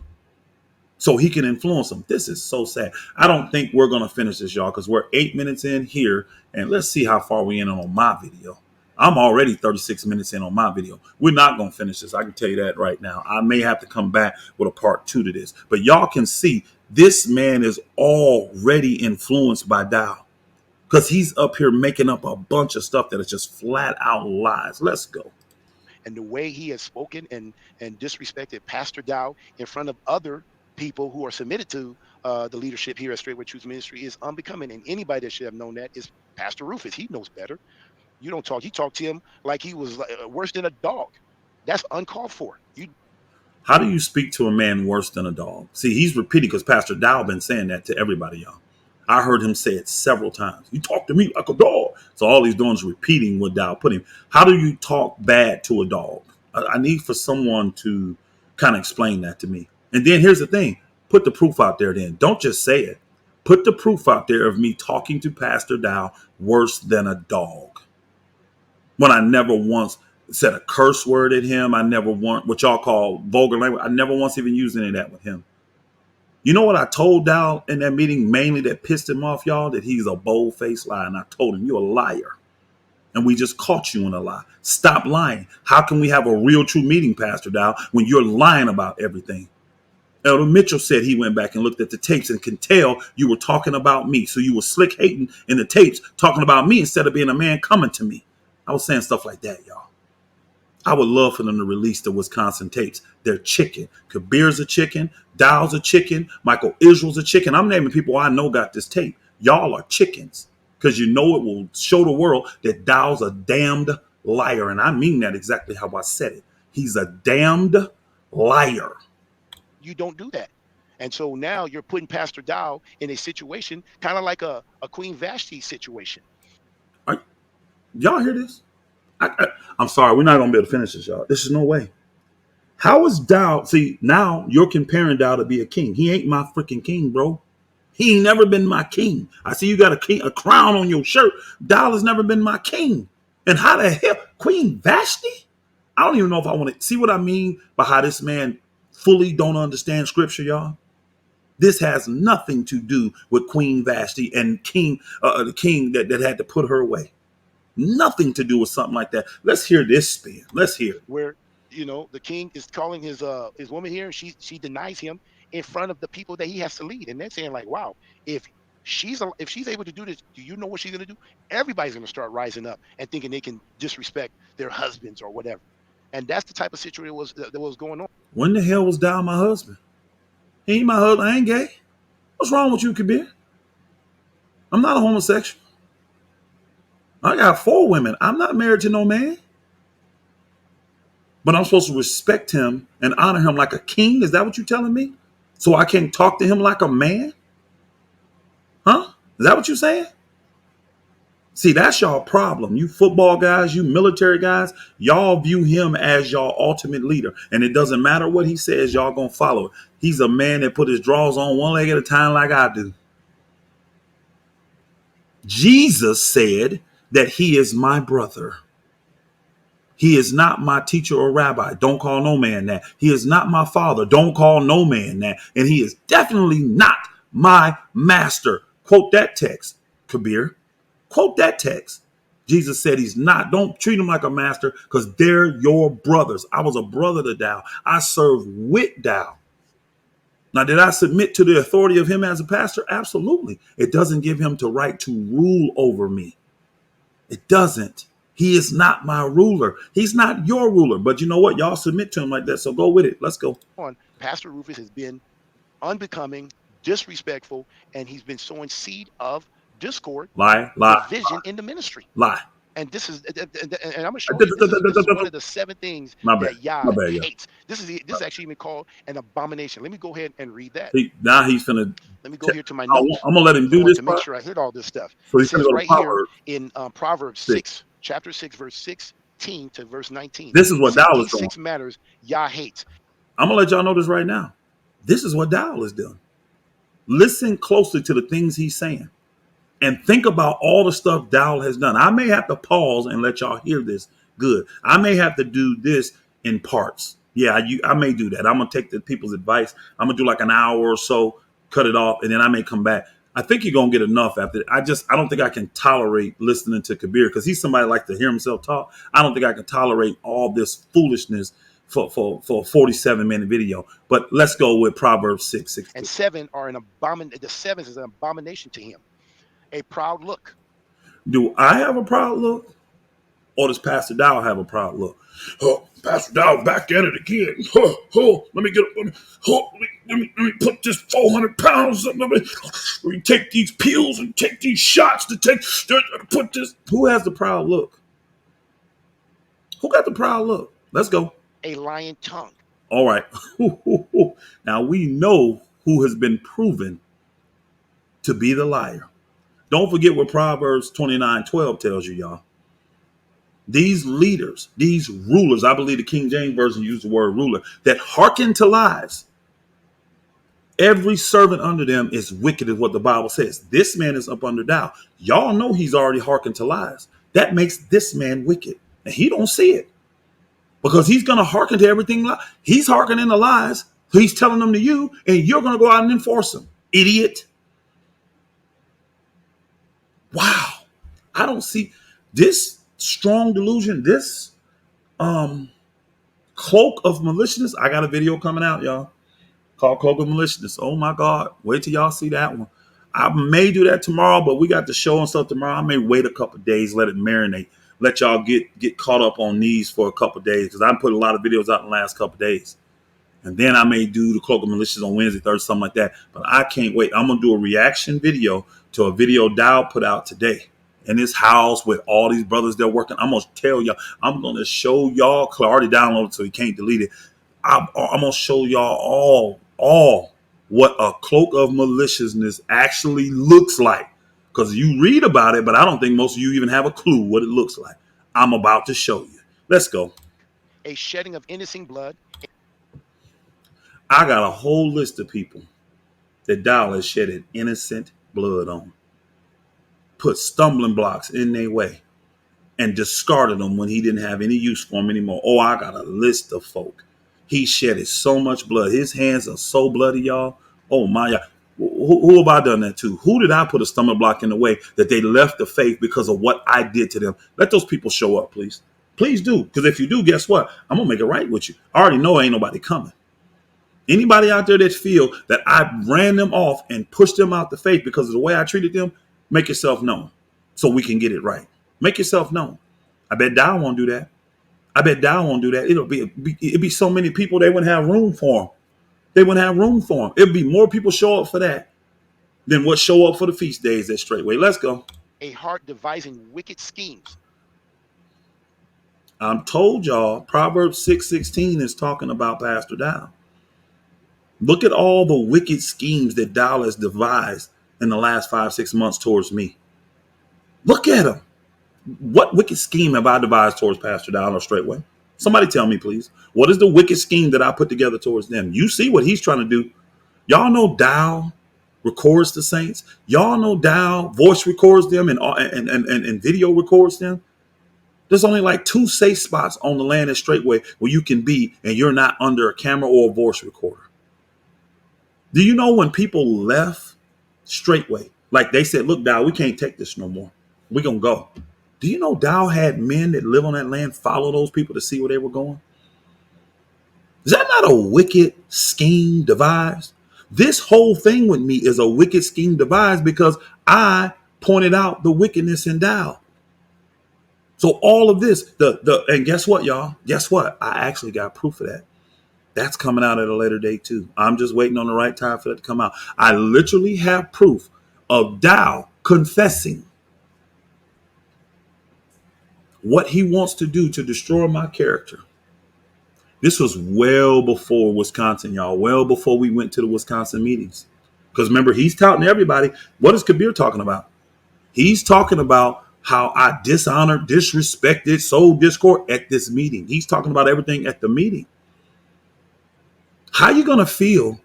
so he can influence them. This is so sad. I don't think we're going to finish this, y'all, because we're 8 minutes in here, and let's see how far we in on my video. I'm already 36 minutes in on my video. We're not going to finish this. I can tell you that right now. I may have to come back with a part 2 to this. But y'all can see this man is already influenced by Dow, because he's up here making up a bunch of stuff that is just flat out lies. Let's go. And the way he has spoken and disrespected Pastor Dow in front of other people who are submitted to the leadership here at Straightway Truth Ministry is unbecoming. And anybody that should have known that is Pastor Rufus. He knows better. You don't talk. He talked to him like he was worse than a dog. That's uncalled for. How do you speak to a man worse than a dog? See, he's repeating, because Pastor Dow been saying that to everybody, y'all. I heard him say it several times. You talk to me like a dog. So all he's doing is repeating what Dow put him. How do you talk bad to a dog? I need for someone to kind of explain that to me. And then here's the thing. Put the proof out there then. Don't just say it. Put the proof out there of me talking to Pastor Dow worse than a dog. When I never once said a curse word at him. I never want what y'all call vulgar language. I never once even used any of that with him. You know what I told Dow in that meeting mainly that pissed him off, y'all? That he's a bold-faced liar. And I told him, you're a liar. And we just caught you in a lie. Stop lying. How can we have a real true meeting, Pastor Dow, when you're lying about everything? Elder Mitchell said he went back and looked at the tapes and can tell you were talking about me. So you were slick hating in the tapes, talking about me instead of being a man coming to me. I was saying stuff like that, y'all. I would love for them to release the Wisconsin tapes. They're chicken. Kabir's a chicken. Dow's a chicken. Michael Israel's a chicken. I'm naming people I know got this tape. Y'all are chickens, because you know it will show the world that Dow's a damned liar. And I mean that exactly how I said it. He's a damned liar. You don't do that. And so now you're putting Pastor Dow in a situation kind of like a Queen Vashti situation. Y'all hear this? I'm sorry. We're not going to be able to finish this, y'all. This is no way. How is Dow? See, now you're comparing Dow to be a king. He ain't my freaking king, bro. He ain't never been my king. I see you got a crown on your shirt. Dow has never been my king. And how the hell? Queen Vashti? I don't even know if I want to see what I mean by how this man fully don't understand scripture, y'all. This has nothing to do with Queen Vashti and the king that had to put her away. Nothing to do with something like that. Let's hear this spin. Let's hear it. Where the king is calling his woman here, and she denies him in front of the people that he has to lead, and they're saying like, wow, if she's able to do this, do you know what she's going to do? Everybody's going to start rising up and thinking they can disrespect their husbands or whatever. And that's the type of situation that was going on. When the hell was Dow my husband? He ain't my husband. I ain't gay. What's wrong with you, Kabir? I'm not a homosexual. I got 4 women. I'm not married to no man. But I'm supposed to respect him and honor him like a king? Is that what you're telling me? So I can't talk to him like a man? Huh? Is that what you're saying? See, that's y'all problem. You football guys, you military guys, y'all view him as y'all ultimate leader. And it doesn't matter what he says, y'all gonna follow it. He's a man that put his drawers on one leg at a time like I do. Jesus said that he is my brother. He is not my teacher or rabbi. Don't call no man that. He is not my father. Don't call no man that. And he is definitely not my master. Quote that text, Kabir. Quote that text. Jesus said he's not. Don't treat him like a master because they're your brothers. I was a brother to Dow. I served with Dow. Now, did I submit to the authority of him as a pastor? Absolutely. It doesn't give him the right to rule over me. It doesn't. He is not my ruler. He's not your ruler. But you know what? Y'all submit to him like that. So go with it. Let's go. Pastor Rufus has been unbecoming, disrespectful, and he's been sowing seed of discord, Lie, lie, division in the ministry. lie. And this is, and I'm gonna show you. This is one of the 7 things My bad. that Yah My bad, yeah. hates. This is actually even called an abomination. Let me go ahead and read that. Now he's finna. Let me go here to my I'm notes. gonna let him I do want this to make part. sure I hit all this stuff. So It he's gonna says go to right here Proverbs in Proverbs 6. 6, chapter 6, verse 16 to verse 19. This is what Says Dow is these doing. 6 matters Yah hates. I'm gonna let y'all know this right now. This is what Dow is doing. Listen closely to the things he's saying. And think about all the stuff Dowell has done. I may have to pause and let y'all hear this good. I may have to do this in parts. Yeah, I may do that. I'm going to take the people's advice. I'm going to do like an hour or so, cut it off, and then I may come back. I think you're going to get enough after. I don't think I can tolerate listening to Kabir because he's somebody that likes to hear himself talk. I don't think I can tolerate all this foolishness for a 47-minute video. But let's go with Proverbs 6:16. And 7 are an abomination. The 7 is an abomination to him. A proud look. Do I have a proud look? Or does Pastor Dow have a proud look? Oh, Pastor Dow back at it again. Let me get up. Let me put this 400 pounds. Let me take these pills and take these shots to put this. Who has the proud look? Who got the proud look? Let's go. A lying tongue. All right. Now we know who has been proven to be the liar. Don't forget what Proverbs 29:12 tells you, y'all. These leaders, these rulers, I believe the King James Version used the word ruler, that hearken to lies. Every servant under them is wicked, is what the Bible says. This man is up under Dow. Y'all know he's already hearkened to lies. That makes this man wicked. And he don't see it because he's going to hearken to everything. He's hearkening to lies. He's telling them to you, and you're going to go out and enforce them. Idiot. Wow. I don't see this strong delusion, this cloak of maliciousness. I got a video coming out, y'all, called Cloak of Maliciousness. Oh my God. Wait till y'all see that one. I may do that tomorrow, but we got the show and stuff tomorrow. I may wait a couple of days, let it marinate, let y'all get caught up on these for a couple of days because I put a lot of videos out in the last couple of days. And then I may do the Cloak of Maliciousness on Wednesday, Thursday, something like that. But I can't wait. I'm going to do a reaction video to a video Dow put out today in his house with all these brothers that are working. I'm going to tell y'all, I'm going to show y'all, I already downloaded it so he can't delete it. I'm going to show y'all all what a cloak of maliciousness actually looks like. Because you read about it, but I don't think most of you even have a clue what it looks like. I'm about to show you. Let's go. A shedding of innocent blood. I got a whole list of people that Dow has shedded innocent blood on, put stumbling blocks in their way, and discarded them when he didn't have any use for them anymore. Oh, I got a list of folk. He shedded so much blood. His hands are so bloody, y'all. Oh my God. Who have I done that to? Who did I put a stumbling block in the way that they left the faith because of what I did to them? Let those people show up, please. Please do. Because if you do, guess what? I'm going to make it right with you. I already know ain't nobody coming. Anybody out there that feel that I ran them off and pushed them out the faith because of the way I treated them, make yourself known so we can get it right. Make yourself known. I bet Dow won't do that. I bet Dow won't do that. It'll be so many people they wouldn't have room for them. They wouldn't have room for them. It'll be more people show up for that than what show up for the feast days at Straitway. Let's go. A heart devising wicked schemes. I'm told y'all Proverbs 6:16 is talking about Pastor Dow. Look at all the wicked schemes that Dow has devised in the last 5-6 months towards me. Look at him. What wicked scheme have I devised towards Pastor Dowell or Straightway? Somebody tell me, please. What is the wicked scheme that I put together towards them? You see what he's trying to do. Y'all know Dowell records the saints. Y'all know Dowell voice records them and video records them. There's only like 2 safe spots on the land at Straightway where you can be and you're not under a camera or a voice recorder. Do you know when people left Straightway, like they said, look, Dowell, we can't take this no more. We're going to go. Do you know Dowell had men that live on that land follow those people to see where they were going? Is that not a wicked scheme devised? This whole thing with me is a wicked scheme devised because I pointed out the wickedness in Dowell. So all of this, and guess what, y'all? Guess what? I actually got proof of that. That's coming out at a later date too. I'm just waiting on the right time for that to come out. I literally have proof of Dowell confessing what he wants to do to destroy my character. This was well before Wisconsin, y'all. Well before we went to the Wisconsin meetings. Because remember, he's touting everybody. What is Kabir talking about? He's talking about how I dishonored, disrespected, sowed discord at this meeting. He's talking about everything at the meeting. How are you going to feel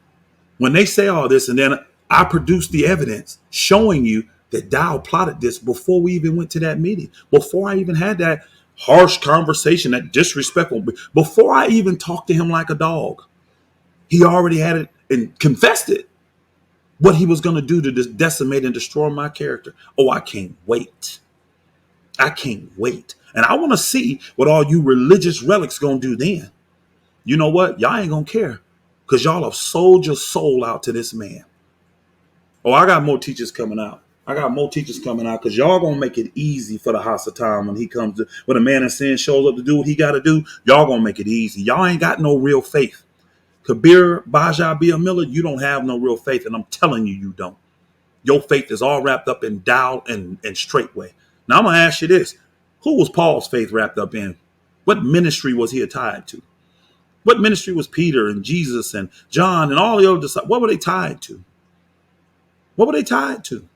when they say all this and then I produce the evidence showing you that Dowell plotted this before we even went to that meeting, before I even had that harsh conversation, that disrespectful, before I even talked to him like a dog? He already had it and confessed it, what he was going to do to decimate and destroy my character. Oh, I can't wait. I can't wait. And I want to see what all you religious relics going to do then. You know what? Y'all ain't going to care because y'all have sold your soul out to this man. Oh, I got more teachers coming out. I got more teachers coming out because y'all gonna make it easy for the house of time when he comes to, when a man in sin shows up to do what he got to do. Y'all gonna make it easy. Y'all ain't got no real faith. Kabir Baja Bia Miller, you don't have no real faith, and I'm telling you, you don't. Your faith is all wrapped up in Dowell and Straightway. Now I'm gonna ask you this: who was Paul's faith wrapped up in? What ministry was he tied to? What ministry was Peter and Jesus and John and all the other disciples? What were they tied to? What were they tied to?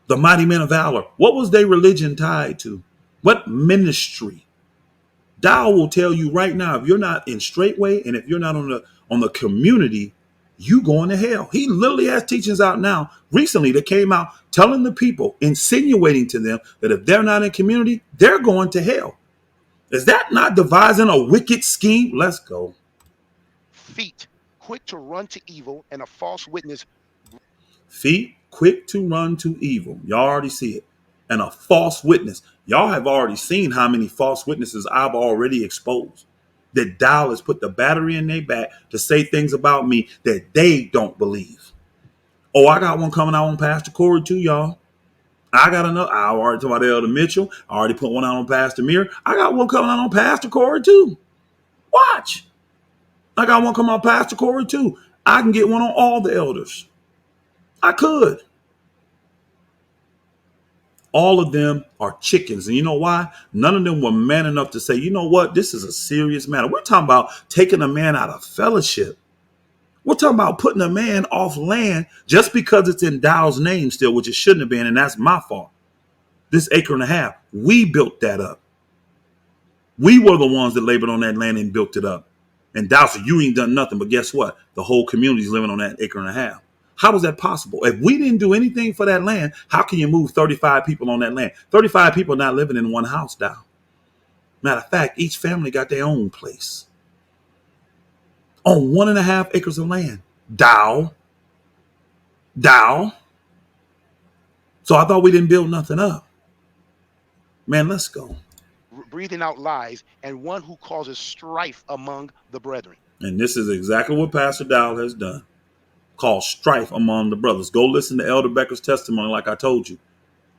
The mighty men of valor. What was their religion tied to? What ministry? Dowell will tell you right now, if you're not in Straightway and if you're not on the community, you going to hell. He literally has teachings out now recently that came out telling the people, insinuating to them that if they're not in community, they're going to hell. Is that not devising a wicked scheme? Let's go. Feet, quick to run to evil, and a false witness. Feet quick to run to evil. Y'all already see it. And a false witness. Y'all have already seen how many false witnesses I've already exposed. That Dowell has put the battery in their back to say things about me that they don't believe. Oh, I got one coming out on Pastor Corey too, y'all. I got another. I already talked about Elder Mitchell. I already put one out on Pastor Mir. I got one coming out on Pastor Corey too. Watch. I got one coming on Pastor Corey too. I can get one on all the elders. I could. All of them are chickens. And you know why? None of them were man enough to say, you know what? This is a serious matter. We're talking about taking a man out of fellowship. We're talking about putting a man off land just because it's in Dowell's name still, which it shouldn't have been. And that's my fault. This acre and a half, we built that up. We were the ones that labored on that land and built it up. And Dowell said, you ain't done nothing. But guess what? The whole community is living on that acre and a half. How is that possible? If we didn't do anything for that land, how can you move 35 people on that land? 35 people not living in one house, Dowell. Matter of fact, each family got their own place on 1.5 acres of land. Dowell. So I thought we didn't build nothing up. Man, let's go. Breathing out lies, and one who causes strife among the brethren. And this is exactly what Pastor Dowell has done. Called strife among the brothers. Go listen to Elder Becker's testimony like I told you.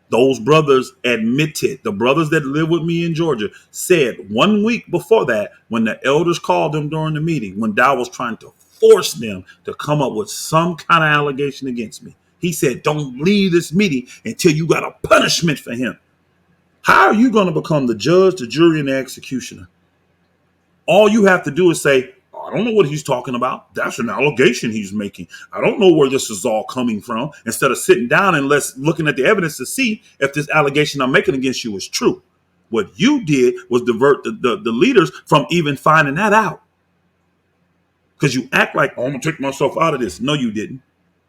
Those brothers admitted, the brothers that live with me in Georgia said 1 week before that, when the elders called them during the meeting, when Dowell was trying to force them to come up with some kind of allegation against me, he said, don't leave this meeting until you got a punishment for him. How are you going to become the judge, the jury, and the executioner? All you have to do is say, oh, don't know what he's talking about. That's an allegation he's making. I don't know where this is all coming from. Instead of sitting down and looking at the evidence to see if this allegation I'm making against you is true. What you did was divert the leaders from even finding that out. Because you act like, oh, I'm going to take myself out of this. No, you didn't.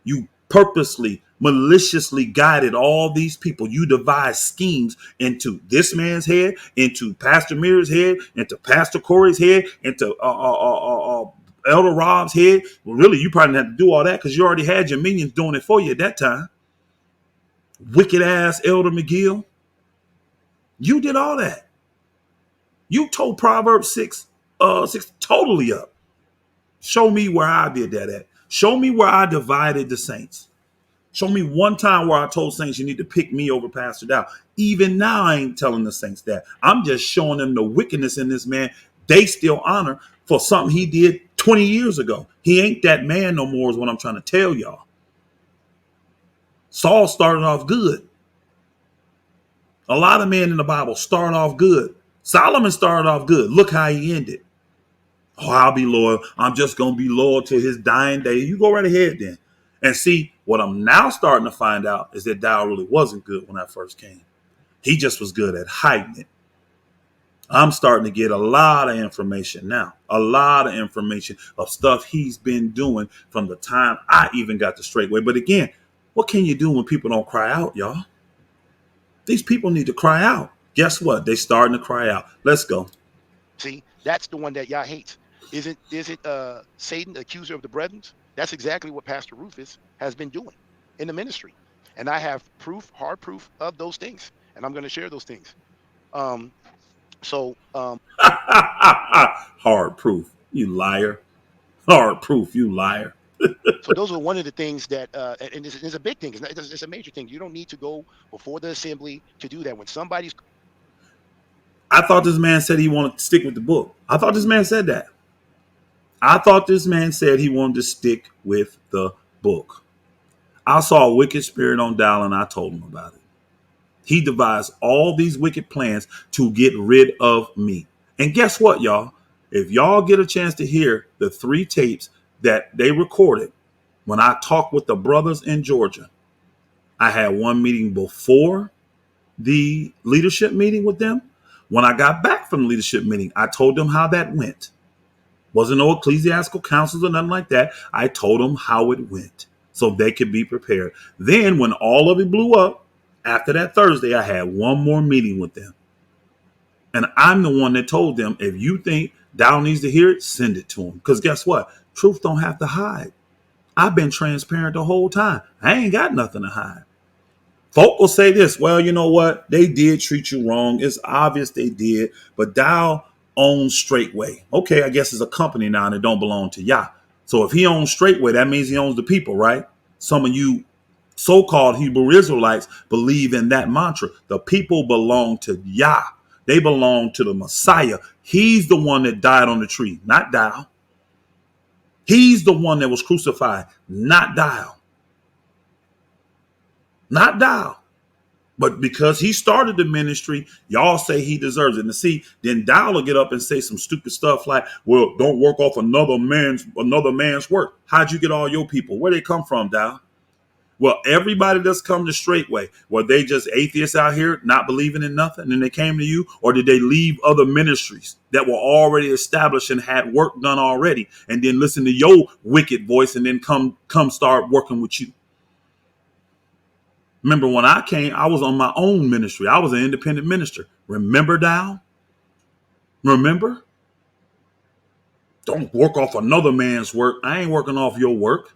You purposely, maliciously guided all these people. You devised schemes into this man's head, into Pastor Mirror's head, into Pastor Corey's head, into Elder Rob's head. Well, really, you probably didn't have to do all that because you already had your minions doing it for you at that time. Wicked ass Elder McGill. You did all that. You told Proverbs 6 totally up. Show me where I did that at. Show me where I divided the saints. Show me one time where I told saints you need to pick me over Pastor Dow. Even now, I ain't telling the saints that. I'm just showing them the wickedness in this man. They still honor for something he did 20 years ago. He ain't that man no more is what I'm trying to tell y'all. Saul started off good. A lot of men in the Bible start off good. Solomon started off good. Look how he ended. Oh, I'll be loyal. I'm just going to be loyal to his dying day. You go right ahead then. And see, what I'm now starting to find out is that Dow really wasn't good when I first came. He just was good at hiding it. I'm starting to get a lot of information now. A lot of information of stuff he's been doing from the time I even got the straitway. But again, what can you do when people don't cry out, y'all? These people need to cry out. Guess what? They starting to cry out. Let's go. See, that's the one that Yah hates. Is it Satan, the accuser of the brethren? That's exactly what Pastor Rufus has been doing in the ministry. And I have proof, hard proof of those things. And I'm going to share those things. Hard proof, you liar. Hard proof, you liar. So those are one of the things that, and it's a big thing. It's a major thing. You don't need to go before the assembly to do that. When somebody's... I thought this man said he wanted to stick with the book. I thought this man said that. I thought this man said he wanted to stick with the book. I saw a wicked spirit on Dow and I told him about it. He devised all these wicked plans to get rid of me. And guess what, y'all? If y'all get a chance to hear the 3 tapes that they recorded when I talked with the brothers in Georgia, I had one meeting before the leadership meeting with them. When I got back from the leadership meeting, I told them how that went. Wasn't no ecclesiastical councils or nothing like that. I told them how it went so they could be prepared. Then when all of it blew up, after that Thursday, I had one more meeting with them. And I'm the one that told them, if you think Dow needs to hear it, send it to him. Because guess what? Truth don't have to hide. I've been transparent the whole time. I ain't got nothing to hide. Folk will say this, well, you know what? They did treat you wrong. It's obvious they did. But Dow owns Straitway. Okay, I guess it's a company now and it don't belong to Yah. So if he owns Straitway, that means he owns the people, right? Some of you so-called Hebrew Israelites believe in that mantra. The people belong to Yah. They belong to the Messiah. He's the one that died on the tree, not Dow. He's the one that was crucified, not Dow. Not Dow. But because he started the ministry, y'all say he deserves it. And see, then Dow will get up and say some stupid stuff like, well, don't work off another man's work. How'd you get all your people? Where they come from, Dow? Well, everybody that's come to Straitway, were they just atheists out here not believing in nothing and they came to you? Or did they leave other ministries that were already established and had work done already and then listen to your wicked voice and then come start working with you? Remember when I came, I was on my own ministry. I was an independent minister. Remember, Dow? Remember? Don't work off another man's work. I ain't working off your work.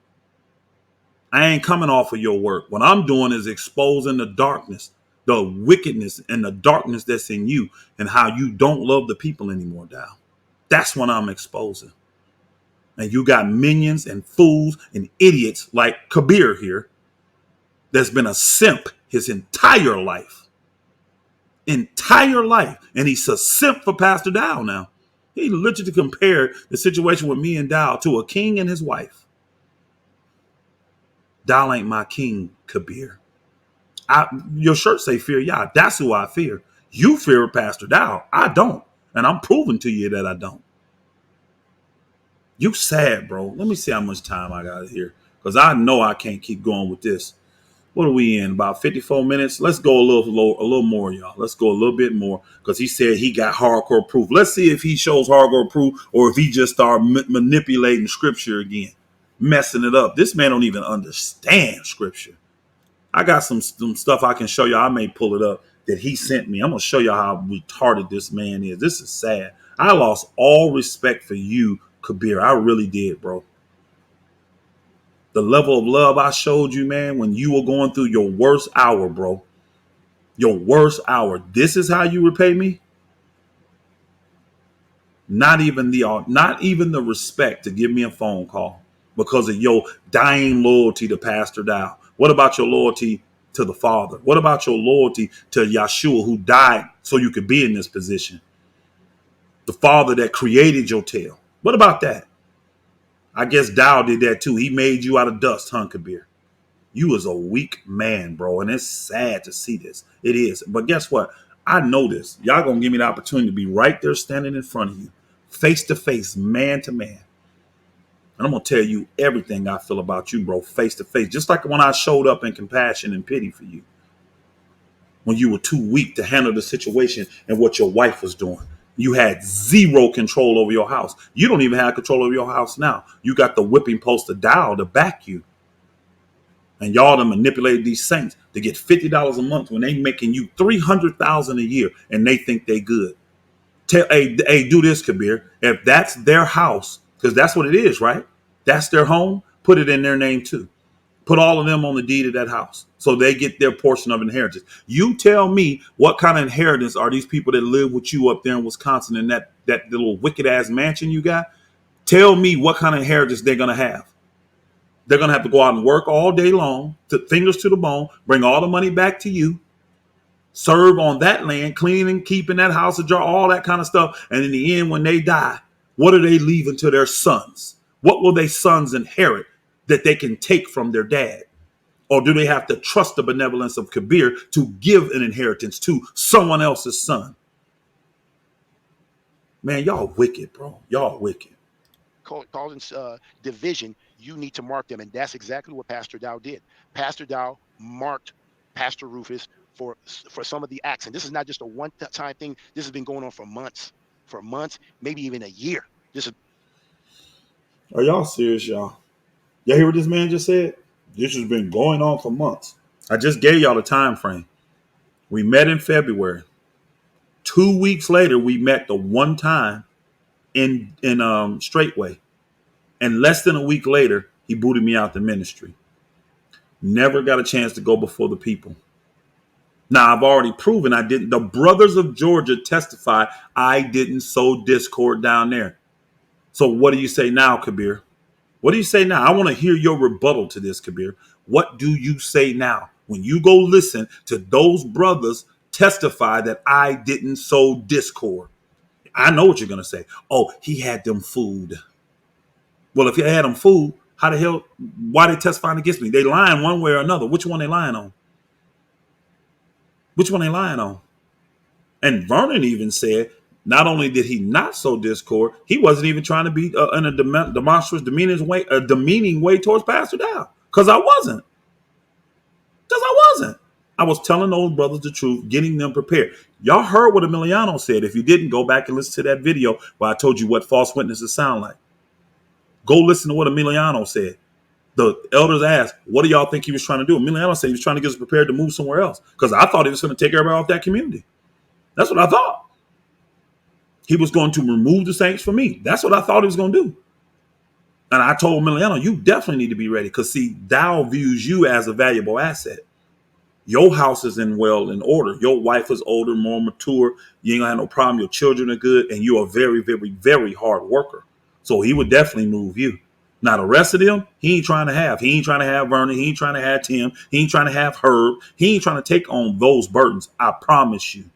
I ain't coming off of your work. What I'm doing is exposing the darkness, the wickedness and the darkness that's in you and how you don't love the people anymore, Dow. That's what I'm exposing. And you got minions and fools and idiots like Kabir here that's been a simp his entire life. And he's a simp for Pastor Dow now. He literally compared the situation with me and Dow to a king and his wife. Dow ain't my king, Kabir. Your shirt say fear Yah. That's who I fear. You fear Pastor Dow. I don't. And I'm proving to you that I don't. You sad, bro. Let me see how much time I got here. Because I know I can't keep going with this. What are we in? About 54 minutes? Let's go a little more, y'all. Let's go a little bit more. Because he said he got hardcore proof. Let's see if he shows hardcore proof or if he just start manipulating scripture again. Messing it up. This man don't even understand scripture. I got some stuff I can show you. I may pull it up that he sent me. I'm going to show you how retarded this man is. This is sad. I lost all respect for you, Kabir. I really did, bro. The level of love I showed you, man, when you were going through your worst hour, bro. Your worst hour. This is how you repay me? Not even the respect to give me a phone call because of your dying loyalty to Pastor Dow. What about your loyalty to the Father? What about your loyalty to Yeshua, who died so you could be in this position? The Father that created your tail. What about that? I guess Dow did that too. He made you out of dust, huh, Kabir? You was a weak man, bro. And it's sad to see this. It is. But guess what? I know this. Y'all gonna give me the opportunity to be right there standing in front of you, face to face, man to man. And I'm gonna tell you everything I feel about you, bro, face to face. Just like when I showed up in compassion and pity for you. When you were too weak to handle the situation and what your wife was doing. You had zero control over your house. You don't even have control over your house now. You got the whipping post of Dow to back you. And y'all done manipulated these saints to get $50 a month when they making you $300,000 a year and they think they good. Hey, do this, Kabir. If that's their house, because that's what it is, right? That's their home. Put it in their name too. Put all of them on the deed of that house so they get their portion of inheritance. You tell me what kind of inheritance are these people that live with you up there in Wisconsin in that little wicked ass mansion you got? Tell me what kind of inheritance they're going to have. They're going to have to go out and work all day long, fingers to the bone, bring all the money back to you, serve on that land, cleaning, keeping that house ajar, all that kind of stuff. And in the end, when they die, what are they leaving to their sons? What will their sons inherit that they can take from their dad? Or do they have to trust the benevolence of Kabir to give an inheritance to someone else's son? Man, y'all wicked, bro. Y'all wicked. Causing division, you need to mark them. And that's exactly what Pastor Dow did. Pastor Dow marked Pastor Rufus for some of the acts. And this is not just a one-time thing. This has been going on for months, maybe even a year. Are y'all serious, y'all? Y'all hear what this man just said? This has been going on for months. I just gave y'all the time frame. We met in February. 2 weeks later, we met the one time in Straitway. And less than a week later, he booted me out the ministry. Never got a chance to go before the people. Now, I've already proven I didn't. The brothers of Georgia testify I didn't sow discord down there. So what do you say now, Kabir? What do you say now? I want to hear your rebuttal to this, Kabir. What do you say now? When you go listen to those brothers testify that I didn't sow discord. I know what you're going to say. Oh, he had them fooled. Well, if you had them fooled, how the hell, why they testifying against me? They lying one way or another. Which one they lying on? Which one they lying on? And Vernon even said, not only did he not sow discord, he wasn't even trying to be in a demonstrous, demeaning way towards Pastor Dow. Because I wasn't. I was telling those brothers the truth, getting them prepared. Y'all heard what Emiliano said. If you didn't, go back and listen to that video where I told you what false witnesses sound like. Go listen to what Emiliano said. The elders asked, what do y'all think he was trying to do? Emiliano said he was trying to get us prepared to move somewhere else. Because I thought he was going to take everybody off that community. That's what I thought. He was going to remove the saints from me. That's what I thought he was going to do. And I told Emiliano, you definitely need to be ready. Because see, Dow views you as a valuable asset. Your house is in order. Your wife is older, more mature. You ain't gonna have no problem. Your children are good. And you're a very, very, very hard worker. So he would definitely move you. Now, the rest of them, he ain't trying to have. He ain't trying to have Vernon. He ain't trying to have Tim. He ain't trying to have Herb. He ain't trying to take on those burdens. I promise you.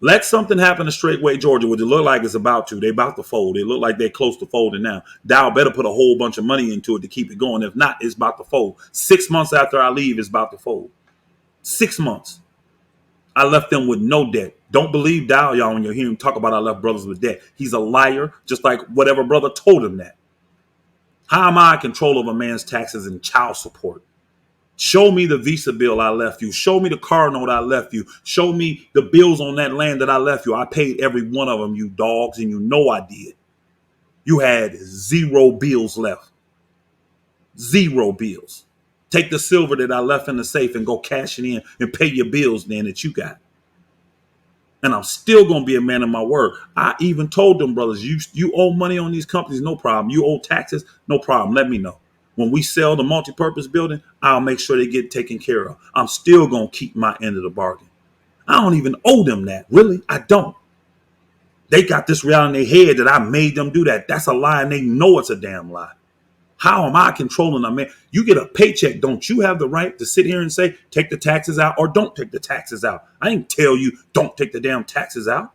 Let something happen to Straitway, Georgia, what it look like it's about to. They about to fold. They look like they're close to folding now. Dow better put a whole bunch of money into it to keep it going. If not, it's about to fold. 6 months after I leave, it's about to fold. 6 months. I left them with no debt. Don't believe Dow, y'all, when you hear him talk about I left brothers with debt. He's a liar, just like whatever brother told him that. How am I in control of a man's taxes and child support? Show me the Visa bill I left you. Show me the car note I left you. Show me the bills on that land that I left you. I paid every one of them, you dogs, and you know I did. You had zero bills left. Zero bills. Take the silver that I left in the safe and go cash it in and pay your bills then that you got. And I'm still going to be a man of my word. I even told them brothers, you owe money on these companies, no problem. You owe taxes, no problem. Let me know. When we sell the multi-purpose building, I'll make sure they get taken care of. I'm still going to keep my end of the bargain. I don't even owe them that. Really, I don't. They got this reality in their head that I made them do that. That's a lie, and they know it's a damn lie. How am I controlling a man? You get a paycheck. Don't you have the right to sit here and say, take the taxes out or don't take the taxes out? I didn't tell you don't take the damn taxes out.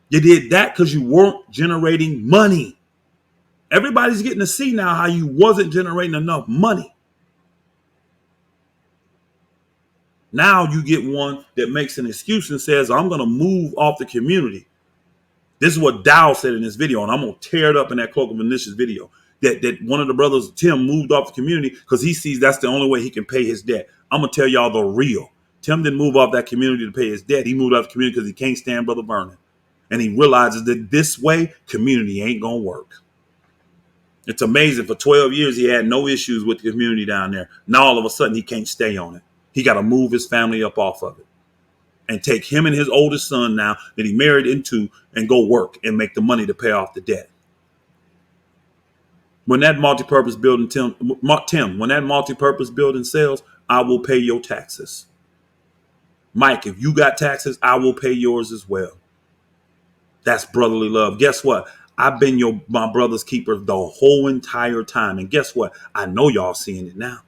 You did that because you weren't generating money. Everybody's getting to see now how you wasn't generating enough money. Now you get one that makes an excuse and says, I'm going to move off the community. This is what Dow said in this video, and I'm going to tear it up in that Cloak of Initiative video. That one of the brothers, Tim, moved off the community because he sees that's the only way he can pay his debt. I'm going to tell y'all the real. Tim didn't move off that community to pay his debt. He moved off the community because he can't stand Brother Vernon. And he realizes that this way, community ain't going to work. It's amazing. For 12 years, he had no issues with the community down there. Now, all of a sudden, he can't stay on it. He got to move his family up off of it and take him and his oldest son now that he married into and go work and make the money to pay off the debt. When that multi-purpose building, Tim, when that multi-purpose building sells, I will pay your taxes. Mike, if you got taxes, I will pay yours as well. That's brotherly love. Guess what? I've been my brother's keeper the whole entire time. And guess what? I know y'all seeing it now.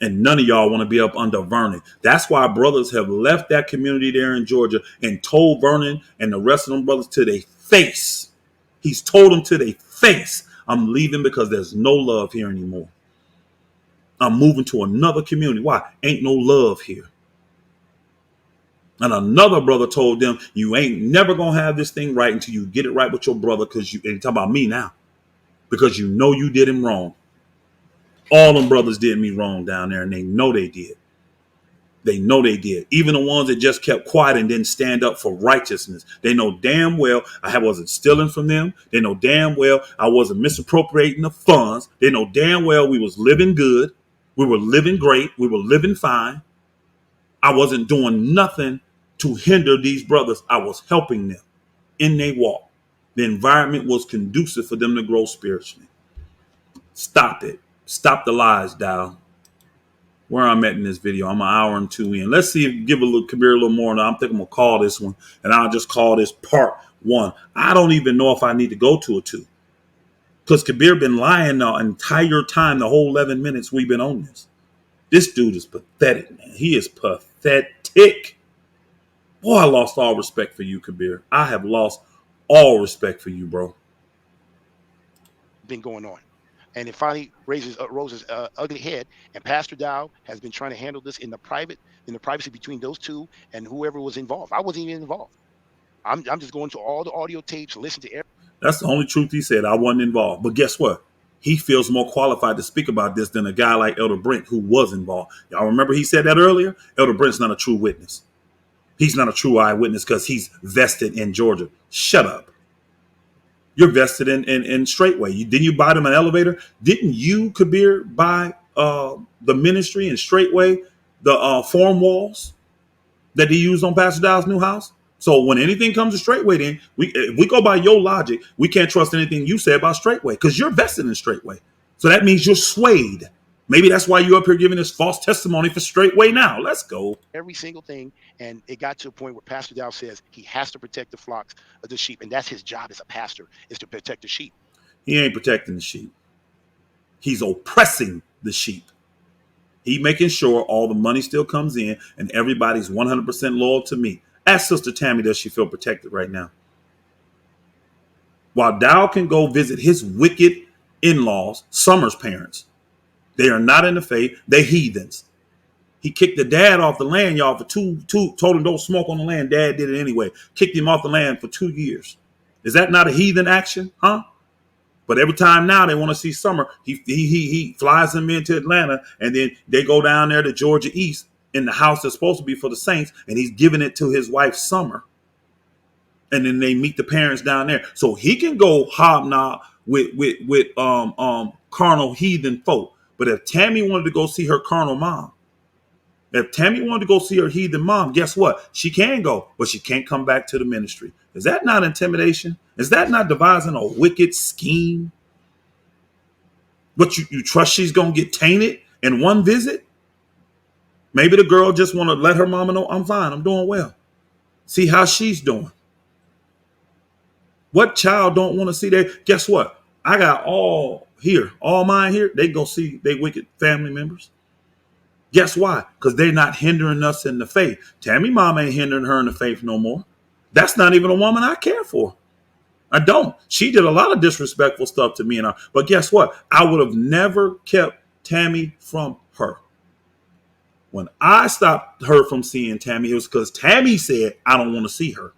And none of y'all want to be up under Vernon. That's why brothers have left that community there in Georgia and told Vernon and the rest of them brothers to their face. He's told them to their face, I'm leaving because there's no love here anymore. I'm moving to another community. Why? Ain't no love here. And another brother told them, you ain't never going to have this thing right until you get it right with your brother, because you, and talk about me now, because you know you did him wrong. All them brothers did me wrong down there, and they know they did. They know they did. Even the ones that just kept quiet and didn't stand up for righteousness. They know damn well I wasn't stealing from them. They know damn well I wasn't misappropriating the funds. They know damn well we was living good. We were living great. We were living fine. I wasn't doing nothing to hinder these brothers. I was helping them in their walk. The environment was conducive for them to grow spiritually. Stop it. Stop the lies, Dow. Where I'm at in this video, I'm an hour and 2 in. Let's see if give Kabir a little more. Now, I'm thinking I'm gonna call this one, and I'll just call this part 1. I don't even know if I need to go to a 2, because Kabir been lying the entire time, the whole 11 minutes we've been on this. This dude is pathetic, man. He is pathetic. Boy, I lost all respect for you, Kabir. I have lost all respect for you, bro. Been going on. And it finally rose his ugly head. And Pastor Dow has been trying to handle this in the privacy between those two and whoever was involved. I wasn't even involved. I'm just going to all the audio tapes, listen to everything. That's the only truth he said. I wasn't involved. But guess what? He feels more qualified to speak about this than a guy like Elder Brent, who was involved. Y'all remember he said that earlier? Elder Brent's not a true witness. He's not a true eyewitness because he's vested in Georgia. Shut up. You're vested in Straitway. Didn't you buy them an elevator? Didn't you, Kabir, buy the ministry and Straitway, the form walls that he used on Pastor Dow's new house? So when anything comes to Straitway, then we go by your logic. We can't trust anything you say about Straitway because you're vested in Straitway. So that means you're swayed. Maybe that's why you're up here giving this false testimony for Straitway now. Let's go. Every single thing. And it got to a point where Pastor Dow says he has to protect the flocks of the sheep. And that's his job as a pastor, is to protect the sheep. He ain't protecting the sheep. He's oppressing the sheep. He making sure all the money still comes in and everybody's 100% loyal to me. Ask Sister Tammy, does she feel protected right now? While Dow can go visit his wicked in-laws, Summer's parents, they are not in the faith. They're heathens. He kicked the dad off the land, y'all, for told him don't smoke on the land. Dad did it anyway. Kicked him off the land for 2 years. Is that not a heathen action? Huh? But every time now they want to see Summer, he flies them into Atlanta, and then they go down there to Georgia East in the house that's supposed to be for the Saints, and he's giving it to his wife Summer. And then they meet the parents down there, so he can go hobnob with carnal heathen folk. But if Tammy wanted to go see her carnal mom, if Tammy wanted to go see her heathen mom, guess what? She can go, but she can't come back to the ministry. Is that not intimidation? Is that not devising a wicked scheme? But you trust she's going to get tainted in one visit? Maybe the girl just want to let her mama know, I'm fine, I'm doing well. See how she's doing. What child don't want to see that? Guess what? I got all mine here. They go see they wicked family members. Guess why? Because they're not hindering us in the faith. Tammy mom ain't hindering her in the faith no more. That's not even a woman I care for. I don't. She did a lot of disrespectful stuff to me but guess what? I would have never kept Tammy from her. When I stopped her from seeing Tammy, it was because Tammy said, I don't want to see her.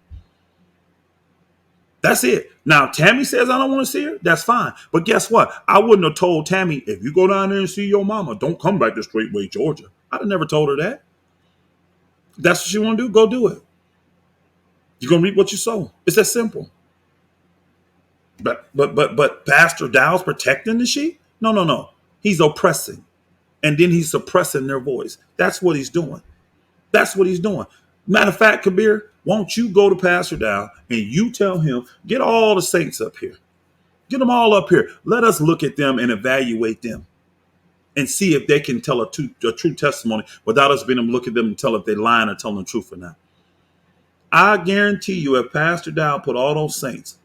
That's it. Now, Tammy says I don't want to see her. That's fine. But guess what? I wouldn't have told Tammy, if you go down there and see your mama, don't come back to Straitway, Georgia. I'd have never told her that. If that's what she want to do, go do it. You're going to reap what you sow. It's that simple. But Pastor Dowell's protecting the sheep? No. He's oppressing. And then he's suppressing their voice. That's what he's doing. That's what he's doing. Matter of fact, Kabir, won't you go to Pastor Dowell and you tell him, get all the saints up here. Get them all up here. Let us look at them and evaluate them and see if they can tell a true testimony without us being able to look at them and tell if they're lying or telling the truth or not. I guarantee you, if Pastor Dowell put all those saints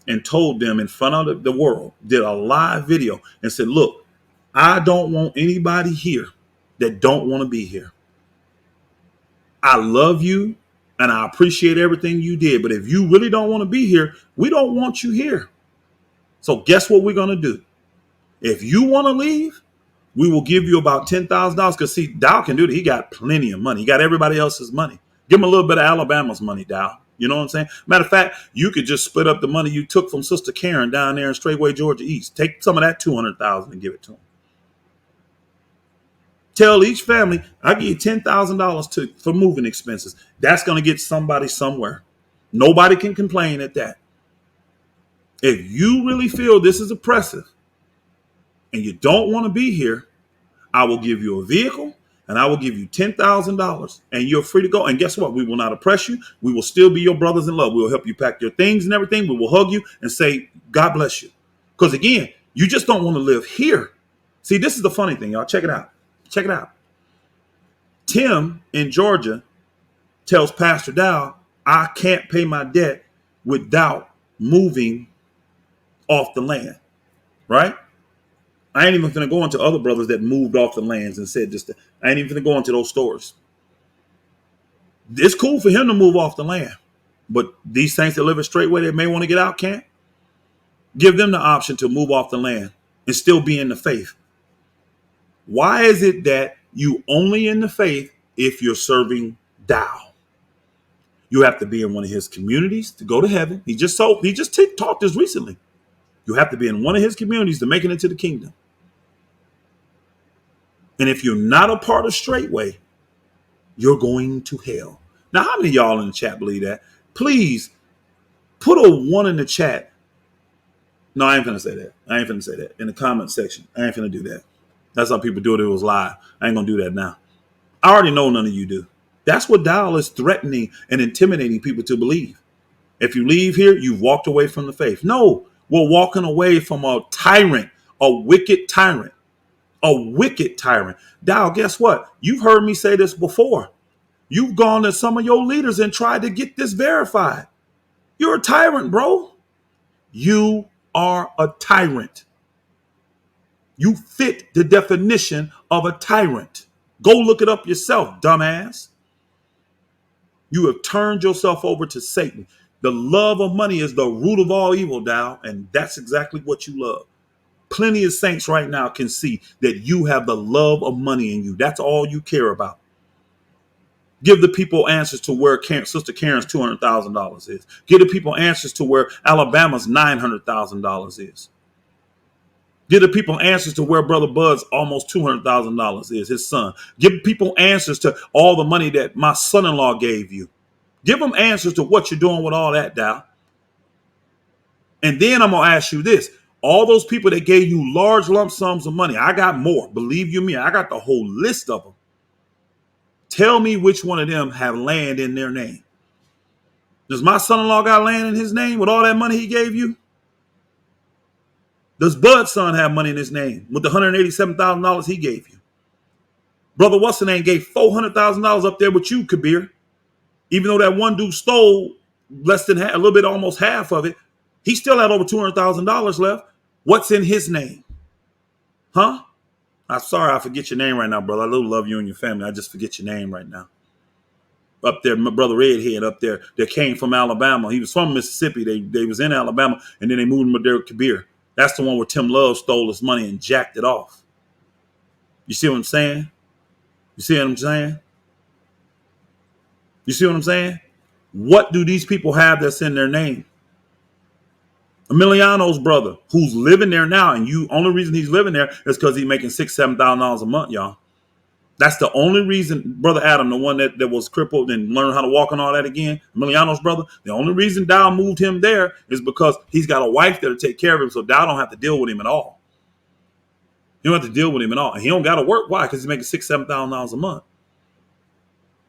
and told them in front of the world, did a live video and said, look, I don't want anybody here that don't want to be here. I love you and I appreciate everything you did. But if you really don't want to be here, we don't want you here. So guess what we're going to do? If you want to leave, we will give you about $10,000. Because see, Dow can do that. He got plenty of money. He got everybody else's money. Give him a little bit of Alabama's money, Dow. You know what I'm saying? Matter of fact, you could just split up the money you took from Sister Karen down there in Straitway, Georgia East. Take some of that $200,000 and give it to him. Tell each family, I give you $10,000 for moving expenses. That's going to get somebody somewhere. Nobody can complain at that. If you really feel this is oppressive and you don't want to be here, I will give you a vehicle and I will give you $10,000 and you're free to go. And guess what? We will not oppress you. We will still be your brothers in love. We will help you pack your things and everything. We will hug you and say, God bless you. Because again, you just don't want to live here. See, this is the funny thing, y'all. Check it out. Check it out. Tim in Georgia tells Pastor Dow, I can't pay my debt without moving off the land. Right? I ain't even going to go into other brothers that moved off the lands and said this. I ain't even going to go into those stories. It's cool for him to move off the land. But these saints that live a straitway that may want to get out can't. Give them the option to move off the land and still be in the faith. Why is it that you only in the faith if you're serving Dow? You have to be in one of his communities to go to heaven. He just talked this recently. You have to be in one of his communities to make it into the kingdom. And if you're not a part of Straitway, you're going to hell. Now, how many of y'all in the chat believe that? Please put a 1 in the chat. No, I ain't finna say that. I ain't finna say that. In the comment section, I ain't finna do that. That's how people do it. It was live. I ain't gonna do that now. I already know none of you do. That's what Dowell is threatening and intimidating people to believe. If you leave here, you've walked away from the faith. No, we're walking away from a tyrant, a wicked tyrant, a wicked tyrant. Dowell, guess what? You've heard me say this before. You've gone to some of your leaders and tried to get this verified. You're a tyrant, bro. You are a tyrant. You fit the definition of a tyrant. Go look it up yourself, dumbass. You have turned yourself over to Satan. The love of money is the root of all evil, Dow, and that's exactly what you love. Plenty of saints right now can see that you have the love of money in you. That's all you care about. Give the people answers to where Sister Karen's $200,000 is. Give the people answers to where Alabama's $900,000 is. Give the people answers to where Brother Bud's almost $200,000 is, his son. Give people answers to all the money that my son-in-law gave you. Give them answers to what you're doing with all that, Dow. And then I'm going to ask you this. All those people that gave you large lump sums of money, I got more. Believe you me, I got the whole list of them. Tell me which one of them have land in their name. Does my son-in-law got land in his name with all that money he gave you? Does Bud's son have money in his name with the $187,000 he gave you? Brother what's the name gave $400,000 up there with you, Kabir. Even though that one dude stole less than half, a little bit, almost half of it, he still had over $200,000 left. What's in his name? Huh? I'm sorry, I forget your name right now, brother. I do love you and your family. I just forget your name right now. Up there, my brother Redhead up there, that came from Alabama. He was from Mississippi. They was in Alabama, and then they moved him to their Kabir. That's the one where Tim Love stole his money and jacked it off. You see what I'm saying? You see what I'm saying? You see what I'm saying? What do these people have that's in their name? Emiliano's brother, who's living there now, and you only reason he's living there is because he's making $6,000-$7,000 a month, y'all. That's the only reason, Brother Adam, the one that was crippled and learned how to walk and all that again, Emiliano's brother, the only reason Dow moved him there is because he's got a wife there to take care of him, so Dow don't have to deal with him at all. You don't have to deal with him at all. And he don't got to work. Why? Because he's making $6,000-$7,000 a month.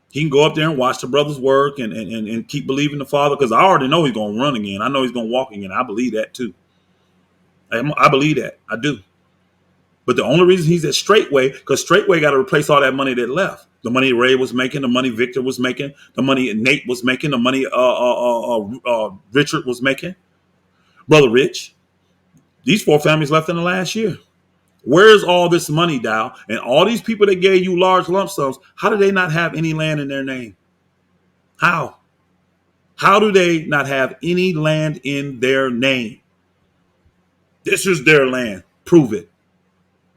He can go up there and watch the brothers work and keep believing the Father, because I already know he's going to run again. I know he's going to walk again. I believe that too. I believe that. I do. But the only reason he's at Straitway, because Straitway got to replace all that money that left. The money Ray was making, the money Victor was making, the money Nate was making, the money Richard was making. Brother Rich. These 4 families left in the last year. Where's all this money, Dow? And all these people that gave you large lump sums, how do they not have any land in their name? How? How do they not have any land in their name? This is their land. Prove it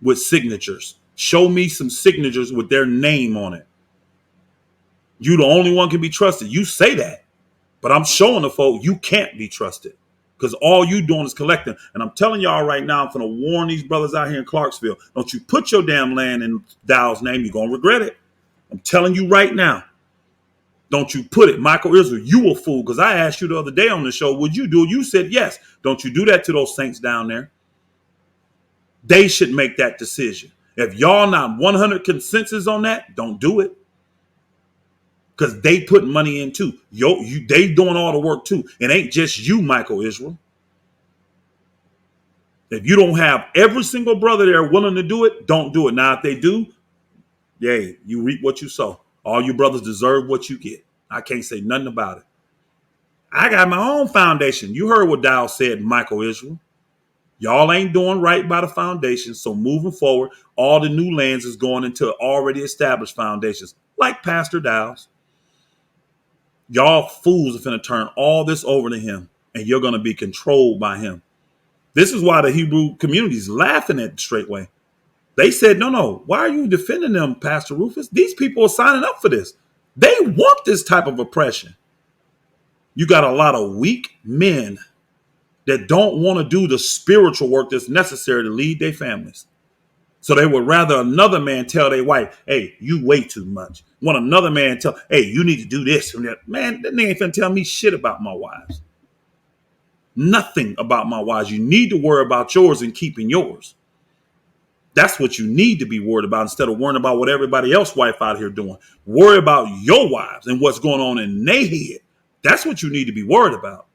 with signatures. Show me some signatures with their name on it. You the only one can be trusted. You say that, but I'm showing the folk you can't be trusted, because all you doing is collecting. And I'm telling y'all right now, I'm going to warn these brothers out here in Clarksville. Don't you put your damn land in Dow's name. You're going to regret it. I'm telling you right now. Don't you put it. Michael Israel, you a fool, because I asked you the other day on the show, would you do it? You said yes. Don't you do that to those saints down there. They should make that decision. If y'all not 100 consensus on that, don't do it. Because they put money in too. They doing all the work too. It ain't just you, Michael Israel. If you don't have every single brother there willing to do it, don't do it. Now, if they do, yay, you reap what you sow. All you brothers deserve what you get. I can't say nothing about it. I got my own foundation. You heard what Dow said, Michael Israel. Y'all ain't doing right by the foundation. So moving forward, all the new lands is going into already established foundations, like Pastor Dow's. Y'all fools are finna turn all this over to him, and you're going to be controlled by him. This is why the Hebrew community is laughing at Straitway. They said, no, why are you defending them, Pastor Rufus? These people are signing up for this. They want this type of oppression. You got a lot of weak men that don't want to do the spiritual work that's necessary to lead their families. So they would rather another man tell their wife, hey, you weigh too much. Want another man tell, hey, you need to do this and that. Man, that nigga ain't finna tell me shit about my wives. Nothing about my wives. You need to worry about yours and keeping yours. That's what you need to be worried about, instead of worrying about what everybody else wife out here doing. Worry about your wives and what's going on in their head. That's what you need to be worried about.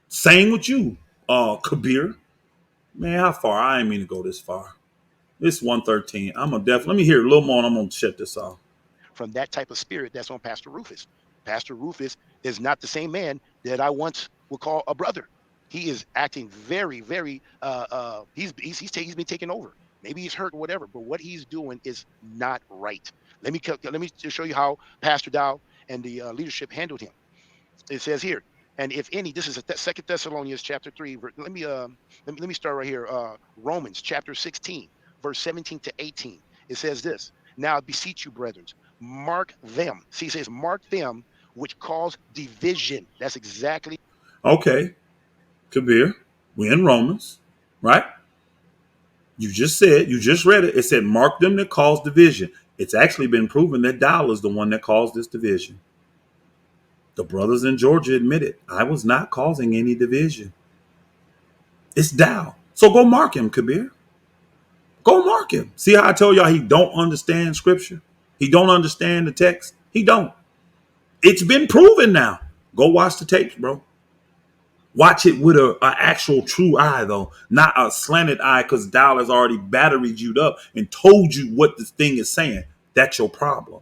Same with you, Kabir. Man, how far? I ain't mean to go this far. It's 113. I'm gonna let me hear a little more and I'm gonna shut this off. From that type of spirit that's on Pastor Rufus. Pastor Rufus is not the same man that I once would call a brother. He is acting very, very. He's been taken over. Maybe he's hurt or whatever, but what he's doing is not right. Let me just show you how Pastor Dow and the leadership handled him. It says here, And if any, this is Second Thessalonians chapter 3. Let me start right here. Romans chapter 16, verse 17 to 18. It says this: Now I beseech you, brethren, mark them. See, it says, mark them which cause division. That's exactly. Okay, Kabir, we're in Romans, right? You just said, you just read it. It said, mark them that cause division. It's actually been proven that Dowell is the one that caused this division. The brothers in Georgia admitted, I was not causing any division. It's Dowell. So go mark him, Kabir. Go mark him. See how I told y'all he don't understand scripture? He don't understand the text? He don't. It's been proven now. Go watch the tapes, bro. Watch it with a actual true eye, though, not a slanted eye, because Dowell has already batteried you up and told you what this thing is saying. That's your problem.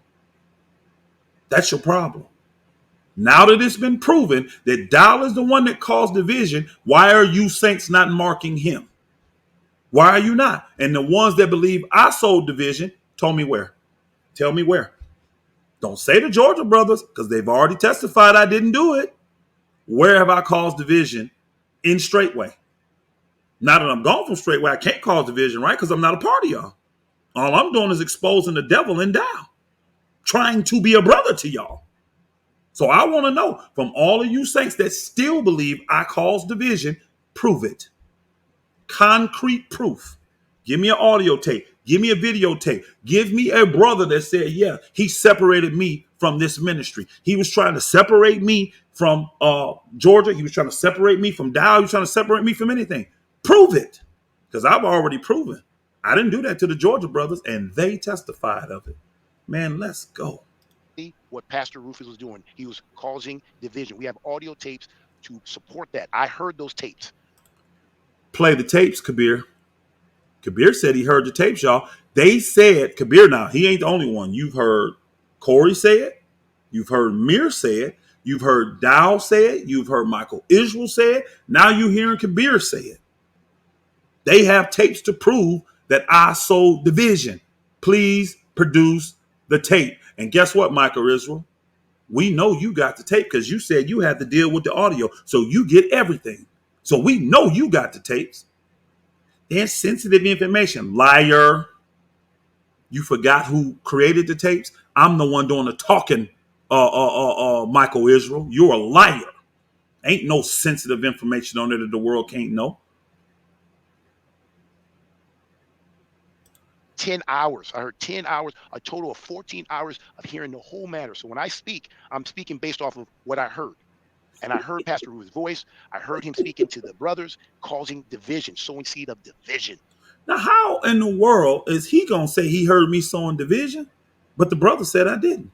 That's your problem. Now that it's been proven that Dowell is the one that caused division, why are you saints not marking him? Why are you not? And the ones that believe I sowed division, told me where. Tell me where. Don't say the Georgia brothers, because they've already testified I didn't do it. Where have I caused division in straitway? Now that I'm gone from straitway, I can't cause division, right? Because I'm not a part of y'all. All I'm doing is exposing the devil and Dow, trying to be a brother to y'all. So I want to know from all of you saints that still believe I caused division, prove it. Concrete proof. Give me an audio tape. Give me a videotape. Give me a brother that said, yeah, he separated me from this ministry. He was trying to separate me from Georgia. He was trying to separate me from Dow. He was trying to separate me from anything. Prove it. Because I've already proven. I didn't do that to the Georgia brothers, and they testified of it. Man, let's go. What Pastor Rufus was doing. He was causing division. We have audio tapes to support that. I heard those tapes. Play the tapes, Kabir. Kabir said he heard the tapes, y'all. They said, Kabir now, he ain't the only one. You've heard Corey say it. You've heard Mir say it. You've heard Dow say it. You've heard Michael Israel say it. Now you're hearing Kabir say it. They have tapes to prove that I sowed division. Please produce the tape. And guess what, Michael Israel? We know you got the tape because you said you had to deal with the audio. So you get everything. So we know you got the tapes. There's sensitive information. Liar. You forgot who created the tapes? I'm the one doing the talking, Michael Israel. You're a liar. Ain't no sensitive information on it that the world can't know. 10 hours. I heard 10 hours, a total of 14 hours of hearing the whole matter. So when I speak, I'm speaking based off of what I heard. And I heard Pastor Ruth's voice. I heard him speaking to the brothers, causing division, sowing seed of division. Now, how in the world is he going to say he heard me sowing division? But the brother said I didn't.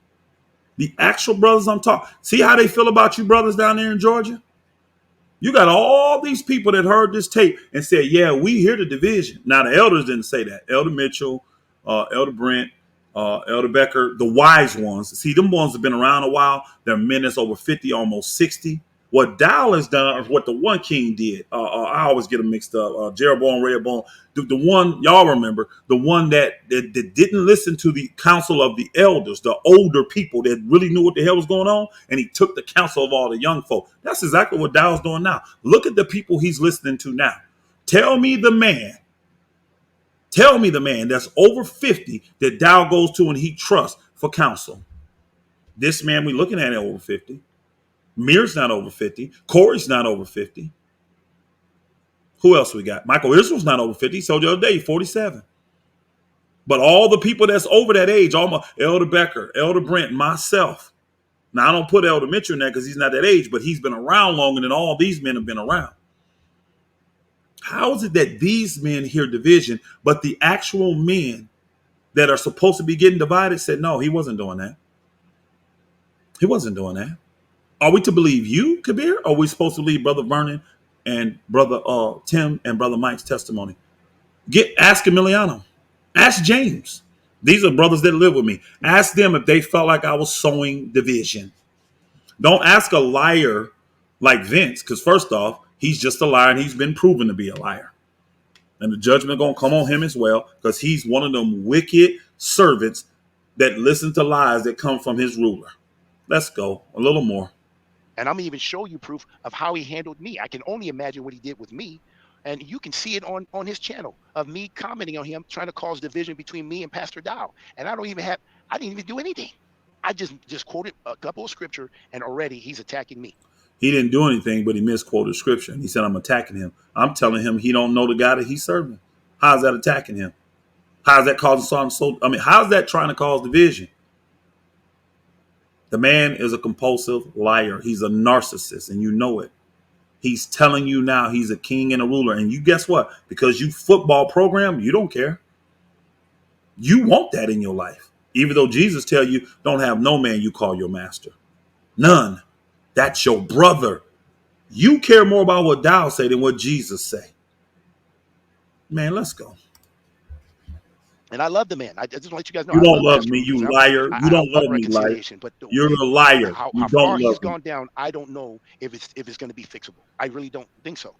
The actual brothers I'm talking. See how they feel about you brothers down there in Georgia? You got all these people that heard this tape and said, yeah, we hear the division. Now, the elders didn't say that. Elder Mitchell, Elder Brent, Elder Becker, the wise ones. See, them ones have been around a while. They're men that's over 50, almost 60. What Dowell has done, or what the one king did, I always get them mixed up. Jeroboam, Rehoboam, the one y'all remember, the one that didn't listen to the counsel of the elders, the older people that really knew what the hell was going on, and he took the counsel of all the young folk. That's exactly what Dowell's doing now. Look at the people he's listening to now. Tell me the man that's over 50 that Dowell goes to and he trusts for counsel. This man we looking at over 50. Mir's not over 50. Corey's not over 50. Who else we got? Michael Israel's not over 50. So the other day, 47. But all the people that's over that age, all my Elder Becker, Elder Brent, myself. Now, I don't put Elder Mitchell in there because he's not that age, but he's been around longer than all these men have been around. How is it that these men hear division, but the actual men that are supposed to be getting divided said, no, he wasn't doing that. He wasn't doing that. Are we to believe you, Kabir? Or are we supposed to believe Brother Vernon and Brother Tim and Brother Mike's testimony? Ask Emiliano. Ask James. These are brothers that live with me. Ask them if they felt like I was sowing division. Don't ask a liar like Vince, because first off, he's just a liar and he's been proven to be a liar. And the judgment going to come on him as well, because he's one of them wicked servants that listen to lies that come from his ruler. Let's go. A little more. And I'm even show you proof of how he handled me. I can only imagine what he did with me. And you can see it on his channel of me commenting on him, trying to cause division between me and Pastor Dow. And I didn't even do anything. I just quoted a couple of scripture, and already he's attacking me. He didn't do anything, but he misquoted scripture. And he said, I'm attacking him. I'm telling him he don't know the God that he's serving. How's that attacking him? How's that causing something so? I mean, how's that trying to cause division? The man is a compulsive liar. He's a narcissist, and you know it. He's telling you now he's a king and a ruler. And you guess what? Because you football program, you don't care. You want that in your life. Even though Jesus tell you, don't have no man you call your master. None. That's your brother. You care more about what Dow say than what Jesus say. Man, let's go. And I love the man. I just want to let you guys know You I don't love love Pastor me, Rufus. you liar. You I don't want love me, liar. reconciliation, but the You're way a liar. how You far don't he's love me. gone down, I don't know if it's going to be fixable. I really don't think so.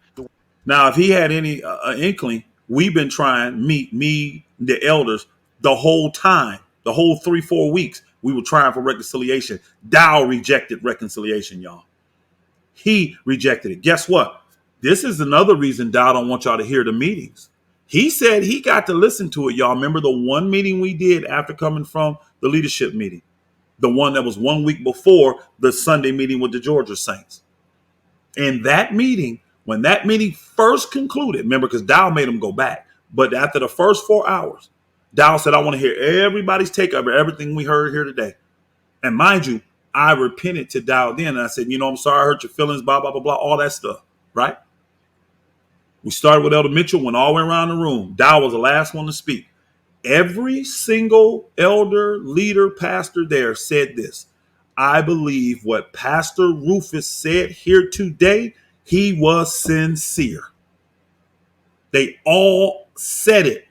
Now, if he had any inkling, we've been trying, me, the elders, the whole time, the whole 3-4 weeks, we were trying for reconciliation. Dow rejected reconciliation, y'all. He rejected it. Guess what? This is another reason Dow don't want y'all to hear the meetings. He said he got to listen to it, y'all. Remember the one meeting we did after coming from the leadership meeting? The one that was 1 week before the Sunday meeting with the Georgia Saints. In that meeting, when that meeting first concluded, remember, because Dow made him go back, but after the first 4 hours, Dow said, I want to hear everybody's take of everything we heard here today. And mind you, I repented to Dow then, and I said, I'm sorry I hurt your feelings, blah, blah, blah, blah, all that stuff, right? We started with Elder Mitchell, went all the way around the room. Dow was the last one to speak. Every single elder, leader, pastor there said this. I believe what Pastor Rufus said here today, he was sincere. They all said it.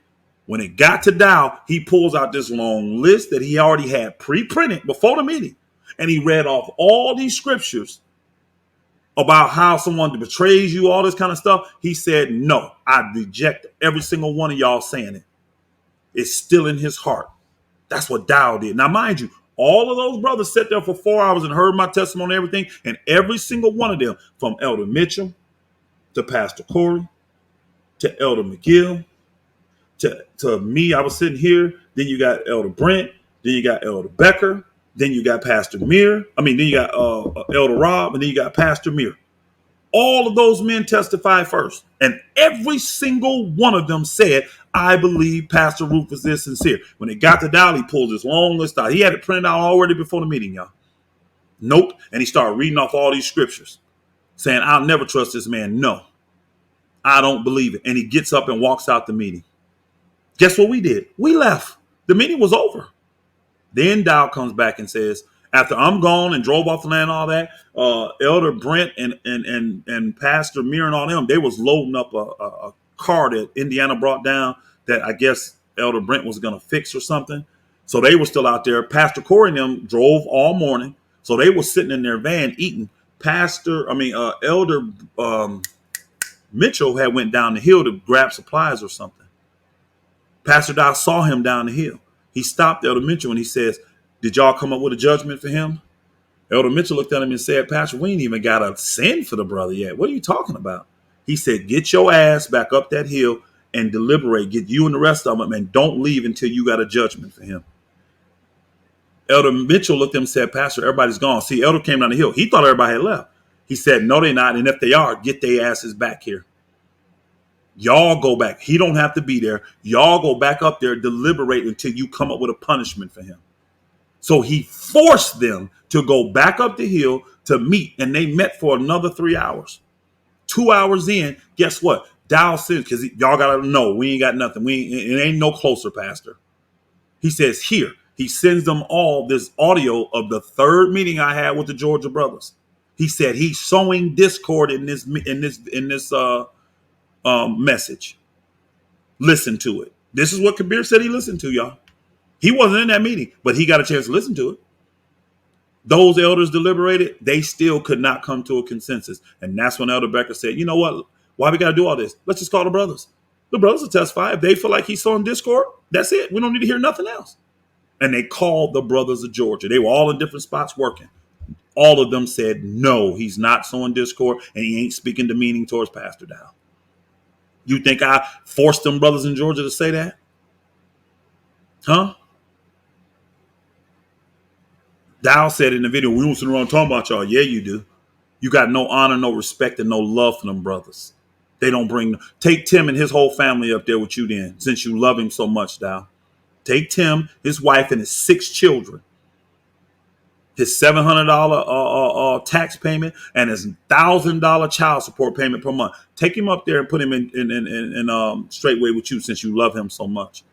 When it got to Dow, he pulls out this long list that he already had pre-printed before the meeting. And he read off all these scriptures about how someone betrays you, all this kind of stuff. He said, no, I reject every single one of y'all saying it. It's still in his heart. That's what Dow did. Now, mind you, all of those brothers sat there for 4 hours and heard my testimony and everything. And every single one of them, from Elder Mitchell to Pastor Corey to Elder McGill to me, I was sitting here. Then you got Elder Brent. Then you got Elder Becker. Then you got Pastor Mir. Then you got Elder Rob. And then you got Pastor Mir. All of those men testified first. And every single one of them said, I believe Pastor Rufus is sincere. When it got to Dow, he pulled this long list out. He had it printed out already before the meeting, y'all. Nope. And he started reading off all these scriptures, saying, I'll never trust this man. No, I don't believe it. And he gets up and walks out the meeting. Guess what we did? We left. The meeting was over. Then Dow comes back and says, after I'm gone and drove off the land and all that, Elder Brent and Pastor Mir and all them, they was loading up a car that Indiana brought down that I guess Elder Brent was going to fix or something. So they were still out there. Pastor Corey and them drove all morning. So they were sitting in their van eating. Elder Mitchell had went down the hill to grab supplies or something. Pastor Dow saw him down the hill. He stopped Elder Mitchell and he says, did y'all come up with a judgment for him? Elder Mitchell looked at him and said, Pastor, we ain't even got a sin for the brother yet. What are you talking about? He said, get your ass back up that hill and deliberate. Get you and the rest of them and don't leave until you got a judgment for him. Elder Mitchell looked at him and said, Pastor, everybody's gone. See, Elder came down the hill. He thought everybody had left. He said, no, they're not. And if they are, get their asses back here. Y'all go back. He don't have to be there. Y'all go back up there, deliberate until you come up with a punishment for him. So he forced them to go back up the hill to meet, and they met for another 3 hours. 2 hours in, guess what? Dow says, because y'all got to know, we ain't got nothing. It ain't no closer, Pastor. He says, here. He sends them all this audio of the third meeting I had with the Georgia brothers. He said he's sowing discord in this message. Listen to it. This is what Kabir said he listened to, y'all. He wasn't in that meeting, but he got a chance to listen to it. Those elders deliberated. They still could not come to a consensus. And that's when Elder Becker said, you know what? Why we got to do all this? Let's just call the brothers. The brothers will testify. If they feel like he's sowing discord, that's it. We don't need to hear nothing else. And they called the brothers of Georgia. They were all in different spots working. All of them said, no, he's not sowing discord and he ain't speaking demeaning towards Pastor Dow. You think I forced them brothers in Georgia to say that? Huh? Dow said in the video, we don't sit around talking about y'all. Yeah, you do. You got no honor, no respect, and no love for them brothers. They don't bring. Take Tim and his whole family up there with you then, since you love him so much, Dow. Take Tim, his wife, and his 6 children. His $700 tax payment and his $1,000 child support payment per month. Take him up there and put him in straightway with you since you love him so much.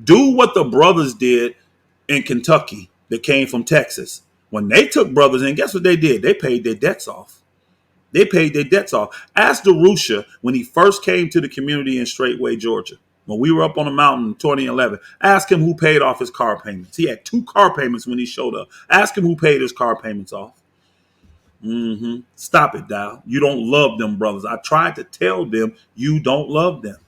Do what the brothers did in Kentucky that came from Texas. When they took brothers in, guess what they did? They paid their debts off. They paid their debts off. Ask Darusha when he first came to the community in Straitway, Georgia. When we were up on the mountain in 2011, ask him who paid off his car payments. He had 2 car payments when he showed up. Ask him who paid his car payments off. Stop it, Dow. You don't love them brothers. I tried to tell them you don't love them.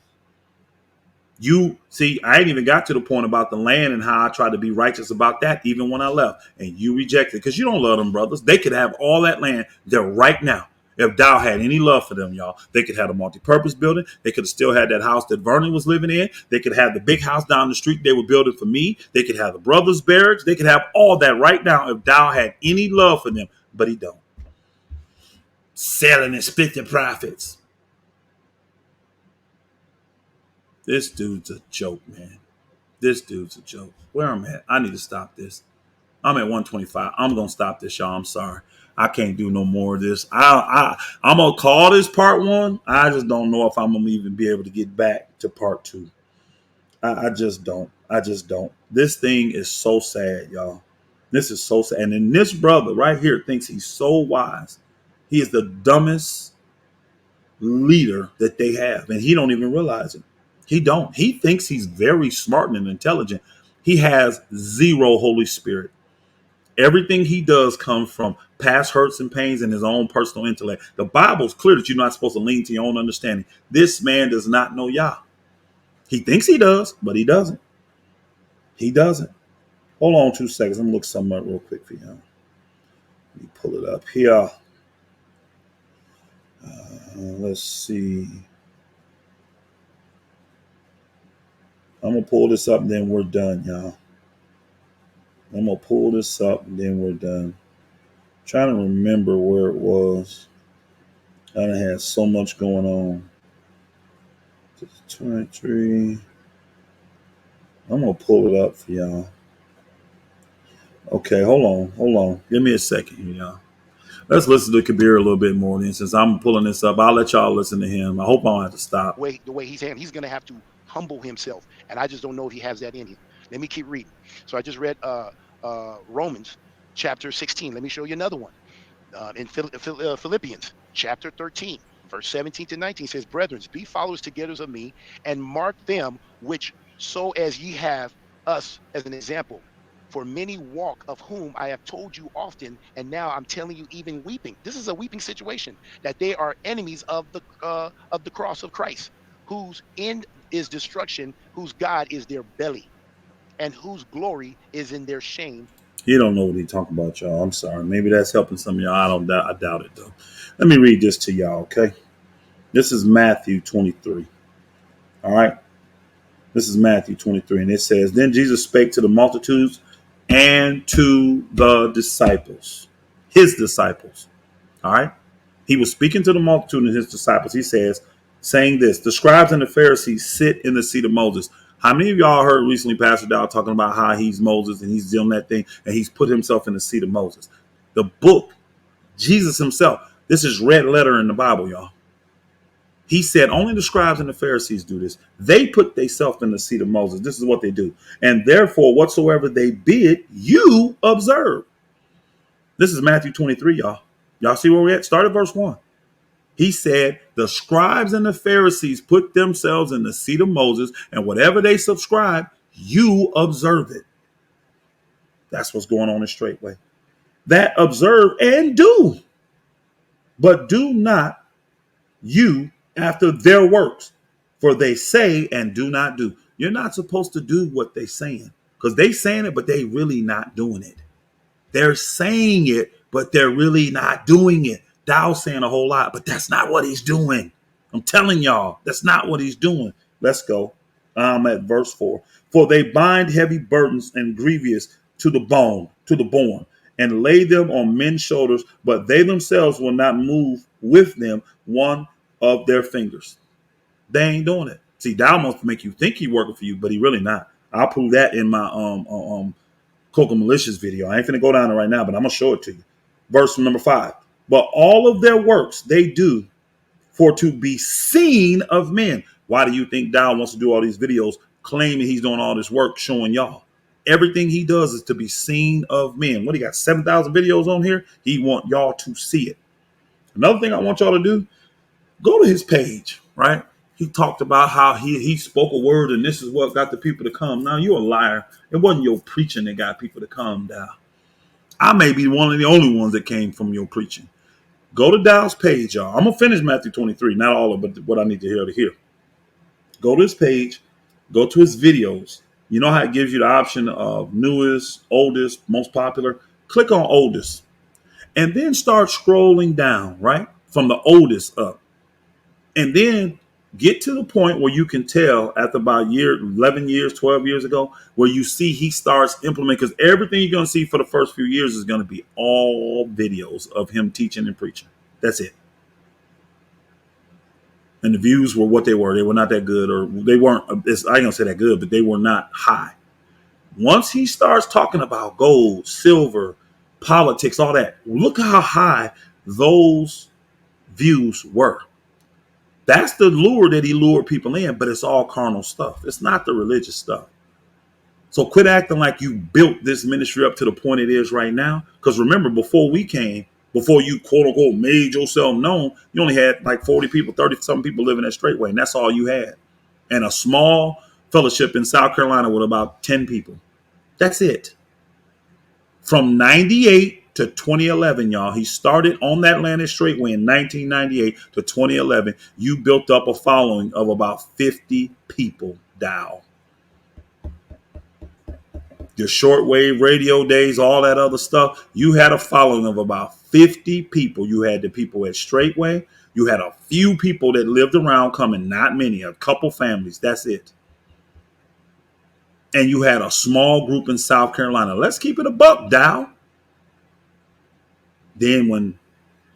You see, I ain't even got to the point about the land and how I tried to be righteous about that even when I left. And you rejected it because you don't love them brothers. They could have all that land there right now. If Dow had any love for them, y'all, they could have a multi-purpose building. They could have still had that house that Vernon was living in. They could have the big house down the street they were building for me. They could have the brothers' barracks. They could have all that right now if Dow had any love for them. But he don't. Selling and split the profits. This dude's a joke, man. This dude's a joke. Where I'm at, I need to stop this. I'm at 125. I'm gonna stop this, y'all. I'm sorry. I can't do no more of this. I'm gonna call this part 1. I just don't know if I'm gonna even be able to get back to part 2. I just don't. I just don't. This thing is so sad, y'all. This is so sad. And then this brother right here thinks he's so wise. He is the dumbest leader that they have, and he don't even realize it. He don't. He thinks he's very smart and intelligent. He has 0 Holy Spirit. Everything he does comes from past hurts and pains and his own personal intellect. The Bible's clear that you're not supposed to lean to your own understanding. This man does not know Yah. He thinks he does, but he doesn't. He doesn't. Hold on 2 seconds. I'm gonna look something up real quick for y'all. Let me pull it up here. Let's see. I'm gonna pull this up and then we're done, y'all. I'm gonna pull this up and then we're done. Trying to remember where it was. I done had so much going on. 23. I'm gonna pull it up for y'all. Okay, hold on. Give me a second here, y'all. Let's listen to Kabir a little bit more. Then, since I'm pulling this up, I'll let y'all listen to him. I hope I don't have to stop. The way he's handling, he's going to have to humble himself, and I just don't know if he has that in him. Let me keep reading. So I just read Romans chapter 16. Let me show you another one. In Philippians chapter 13, verse 17 to 19 says, "Brethren, be followers together of me, and mark them which so as ye have us as an example. For many walk, of whom I have told you often, and now I'm telling you even weeping." This is a weeping situation, that they are enemies of the cross of Christ, whose end is destruction, whose God is their belly, and whose glory is in their shame. He don't know what he talking about, y'all. I'm sorry. Maybe that's helping some of y'all. I doubt it though. Let me read this to y'all, okay? This is Matthew 23. All right. This is Matthew 23, and it says, "Then Jesus spake to the multitudes and to the disciples," his disciples. All right. He was speaking to the multitude and his disciples. He says, saying this, "The scribes and the Pharisees sit in the seat of Moses." How many of y'all heard recently Pastor Dow talking about how he's Moses and he's doing that thing and he's put himself in the seat of Moses? The book, Jesus himself, this is red letter in the Bible, y'all. He said only the scribes and the Pharisees do this. They put themselves in the seat of Moses. This is what they do. "And therefore, whatsoever they bid, you observe." This is Matthew 23, y'all. Y'all see where we're at? Start at verse 1. He said the scribes and the Pharisees put themselves in the seat of Moses, and whatever they subscribe, you observe it. That's what's going on in Straightway. That observe and do, but do not you after their works, for they say and do not do. You're not supposed to do what they're saying, because they saying it, but they really not doing it. They're saying it, but they're really not doing it. Dow's saying a whole lot, but that's not what he's doing. I'm telling y'all, that's not what he's doing. Let's go. I'm at verse 4. For they bind heavy burdens and grievous to the bone, and lay them on men's shoulders, but they themselves will not move with them one of their fingers. They ain't doing it. See, Dow wants to make you think he working for you, but he really not. I'll prove that in my Coca Malicious video. I ain't finna go down it right now, but I'm gonna show it to you. Verse number 5. But all of their works they do for to be seen of men. Why do you think Dow wants to do all these videos claiming he's doing all this work showing y'all? Everything he does is to be seen of men. What, he got 7,000 videos on here? He want y'all to see it. Another thing I want y'all to do, go to his page, right? He talked about how he spoke a word and this is what got the people to come. Now, you're a liar. It wasn't your preaching that got people to come down. I may be one of the only ones that came from your preaching. Go to Dow's page, y'all. I'm going to finish Matthew 23. Not all of it, but what I need to hear to hear. Go to his page. Go to his videos. You know how it gives you the option of newest, oldest, most popular? Click on oldest. And then start scrolling down, right? From the oldest up. And then get to the point where you can tell after about 11 years, 12 years ago, where you see he starts implementing, because everything you're going to see for the first few years is going to be all videos of him teaching and preaching. That's it. And the views were what they were. They were not that good, or they weren't, I ain't going to say that good, but they were not high. Once he starts talking about gold, silver, politics, all that, look how high those views were. That's the lure that he lured people in, but it's all carnal stuff. It's not the religious stuff. So quit acting like you built this ministry up to the point it is right now. Because remember, before we came, before you quote unquote made yourself known, you only had like 40 people, 30 some people living at Straitway, and that's all you had. And a small fellowship in South Carolina with about 10 people. That's it. From 98 to 2011, y'all, he started on that land at Straitway in 1998 to 2011. You built up a following of about 50 people, Dow. Your shortwave radio days, all that other stuff, you had a following of about 50 people. You had the people at Straitway. You had a few people that lived around coming, not many, a couple families. That's it. And you had a small group in South Carolina. Let's keep it a buck, Dow. Then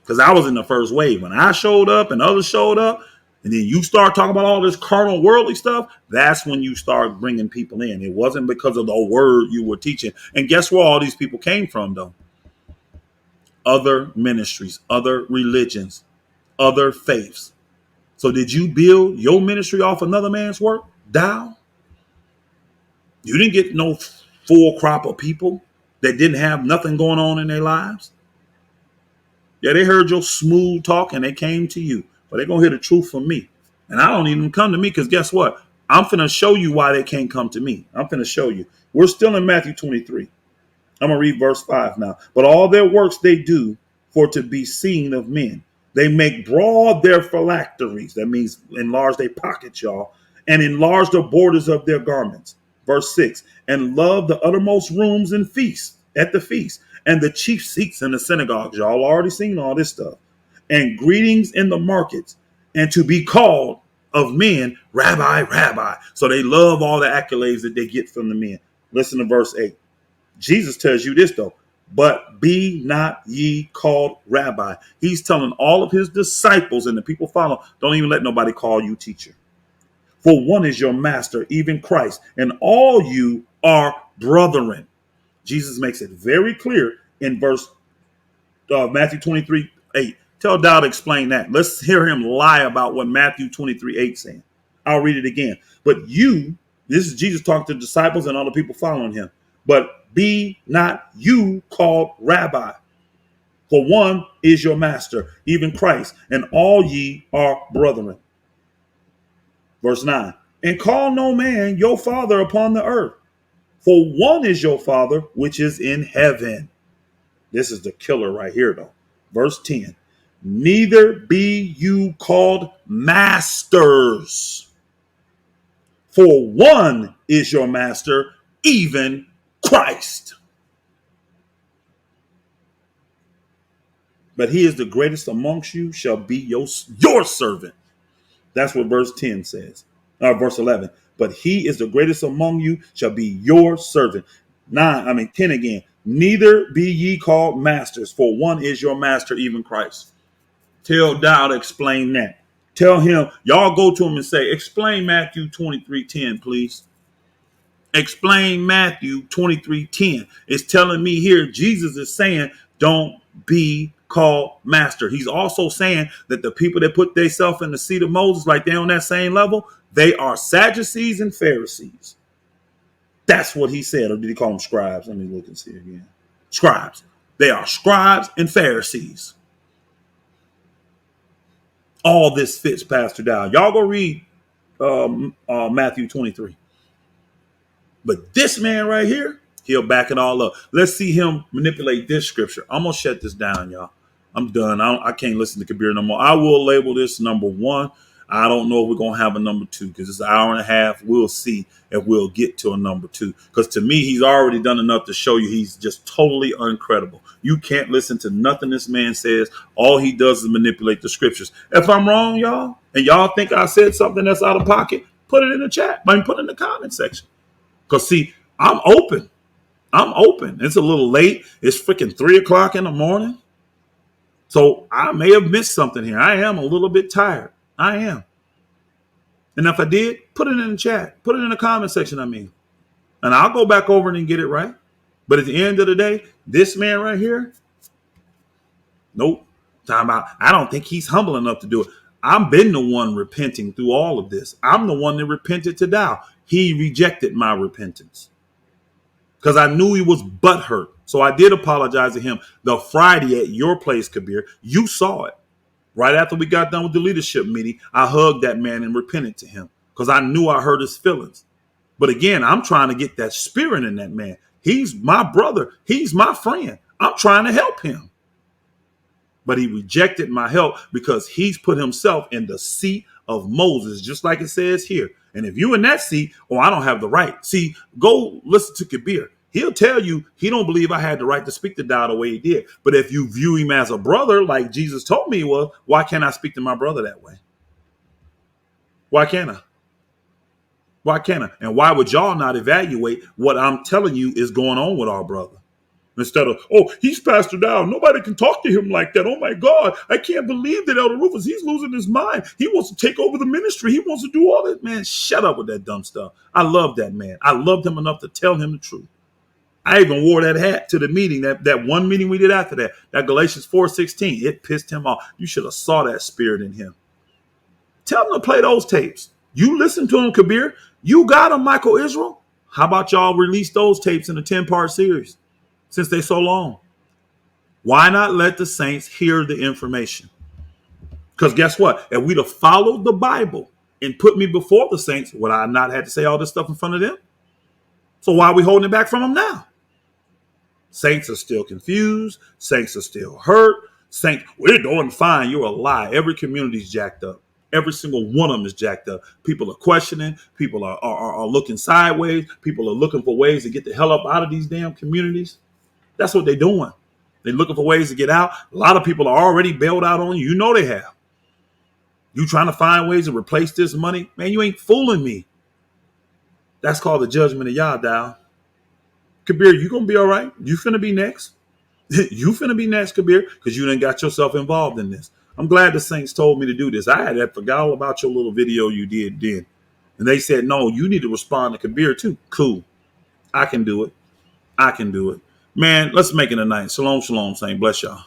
because I was in the first wave, when I showed up and others showed up, and then you start talking about all this carnal worldly stuff, that's when you start bringing people in. It wasn't because of the word you were teaching. And guess where all these people came from, though? Other ministries, other religions, other faiths. So did you build your ministry off another man's work? Dow? You didn't get no full crop of people that didn't have nothing going on in their lives. Yeah, they heard your smooth talk and they came to you. But they're going to hear the truth from me. And I don't even come to me because guess what? I'm finna show you why they can't come to me. I'm finna show you. We're still in Matthew 23. I'm going to read verse 5 now. But all their works they do for to be seen of men. They make broad their phylacteries. That means enlarge their pockets, y'all. And enlarge the borders of their garments. Verse 6. And love the uttermost rooms and feasts at the feast. And the chief seats in the synagogues. Y'all already seen all this stuff. And greetings in the markets. And to be called of men, Rabbi, Rabbi. So they love all the accolades that they get from the men. Listen to verse 8. Jesus tells you this, though. But be not ye called rabbi. He's telling all of his disciples and the people follow, don't even let nobody call you teacher. For one is your master, even Christ, and all you are brethren. Jesus makes it very clear in verse Matthew 23:8. Tell Dow to explain that. Let's hear him lie about what Matthew 23:8 saying. I'll read it again. But you, this is Jesus talking to the disciples and all the people following him. But be not you called rabbi. For one is your master, even Christ, and all ye are brethren. Verse 9. And call no man your father upon the earth. For one is your father, which is in heaven. This is the killer right here, though. Verse 10. Neither be you called masters. For one is your master, even Christ. But he is the greatest amongst you shall be your servant. That's what verse 10 says. Verse 11. But he is the greatest among you shall be your servant. 10 again. Neither be ye called masters, for one is your master, even Christ. Tell Dow to explain that. Tell him, y'all go to him and say, explain Matthew 23:10, please. Explain Matthew 23:10. It's telling me here, Jesus is saying, don't be called master. He's also saying that the people that put themselves in the seat of Moses, like they're on that same level, they are Sadducees and Pharisees. That's what he said. Or did he call them scribes? Let me look and see again. Scribes. They are scribes and Pharisees. All this fits Pastor Dow. Y'all go read Matthew 23. But this man right here, he'll back it all up. Let's see him manipulate this scripture. I'm going to shut this down, y'all. I'm done. I can't listen to Kabir no more. I will label this number 1. I don't know if we're going to have a number 2 because it's an hour and a half. We'll see if we'll get to a number 2. Because to me, he's already done enough to show you he's just totally incredible. You can't listen to nothing this man says. All he does is manipulate the scriptures. If I'm wrong, y'all, and y'all think I said something that's out of pocket, put it in the chat. Put it in the comment section. Because, see, I'm open. I'm open. It's a little late. It's freaking 3 o'clock in the morning. So I may have missed something here. I am a little bit tired. I am. And if I did, put it in the chat. Put it in the comment section, And I'll go back over and get it right. But at the end of the day, this man right here, nope. Talking about, I don't think he's humble enough to do it. I've been the one repenting through all of this. I'm the one that repented to Dow. He rejected my repentance because I knew he was butthurt. So I did apologize to him the Friday at your place, Kabir. You saw it. Right after we got done with the leadership meeting, I hugged that man and repented to him because I knew I hurt his feelings. But again, I'm trying to get that spirit in that man. He's my brother. He's my friend. I'm trying to help him. But he rejected my help because he's put himself in the seat of Moses, just like it says here. And if you're in that seat, I don't have the right. See, go listen to Kabir. He'll tell you he don't believe I had the right to speak to God the way he did. But if you view him as a brother, like Jesus told me he was, why can't I speak to my brother that way? Why can't I? Why can't I? And why would y'all not evaluate what I'm telling you is going on with our brother? Instead of, he's Pastor Dow. Nobody can talk to him like that. Oh, my God. I can't believe that Elder Rufus, he's losing his mind. He wants to take over the ministry. He wants to do all that. Man, shut up with that dumb stuff. I love that man. I loved him enough to tell him the truth. I even wore that hat to the meeting, that one meeting we did after that Galatians 4:16. It pissed him off. You should have saw that spirit in him. Tell him to play those tapes. You listen to him, Kabir. You got him, Michael Israel. How about y'all release those tapes in a 10-part series? Since they're so long, why not let the saints hear the information? Because guess what? If we'd have followed the Bible and put me before the saints, would I not have to say all this stuff in front of them? So why are we holding it back from them now? Saints are still confused. Saints are still hurt. Saints, we're doing fine. You're a lie. Every community's jacked up. Every single one of them is jacked up. People are questioning. People are looking sideways. People are looking for ways to get the hell up out of these damn communities. That's what they're doing. They're looking for ways to get out. A lot of people are already bailed out on you. You know they have. You trying to find ways to replace this money? Man, you ain't fooling me. That's called the judgment of Yah, Dow. Kabir, you going to be all right. You finna be next. You finna be next, Kabir, because you done got yourself involved in this. I'm glad the saints told me to do this. I had forgot all about your little video you did then. And they said, no, you need to respond to Kabir too. Cool. I can do it. I can do it. Man, let's make it a night. Shalom, shalom, saint. Bless y'all.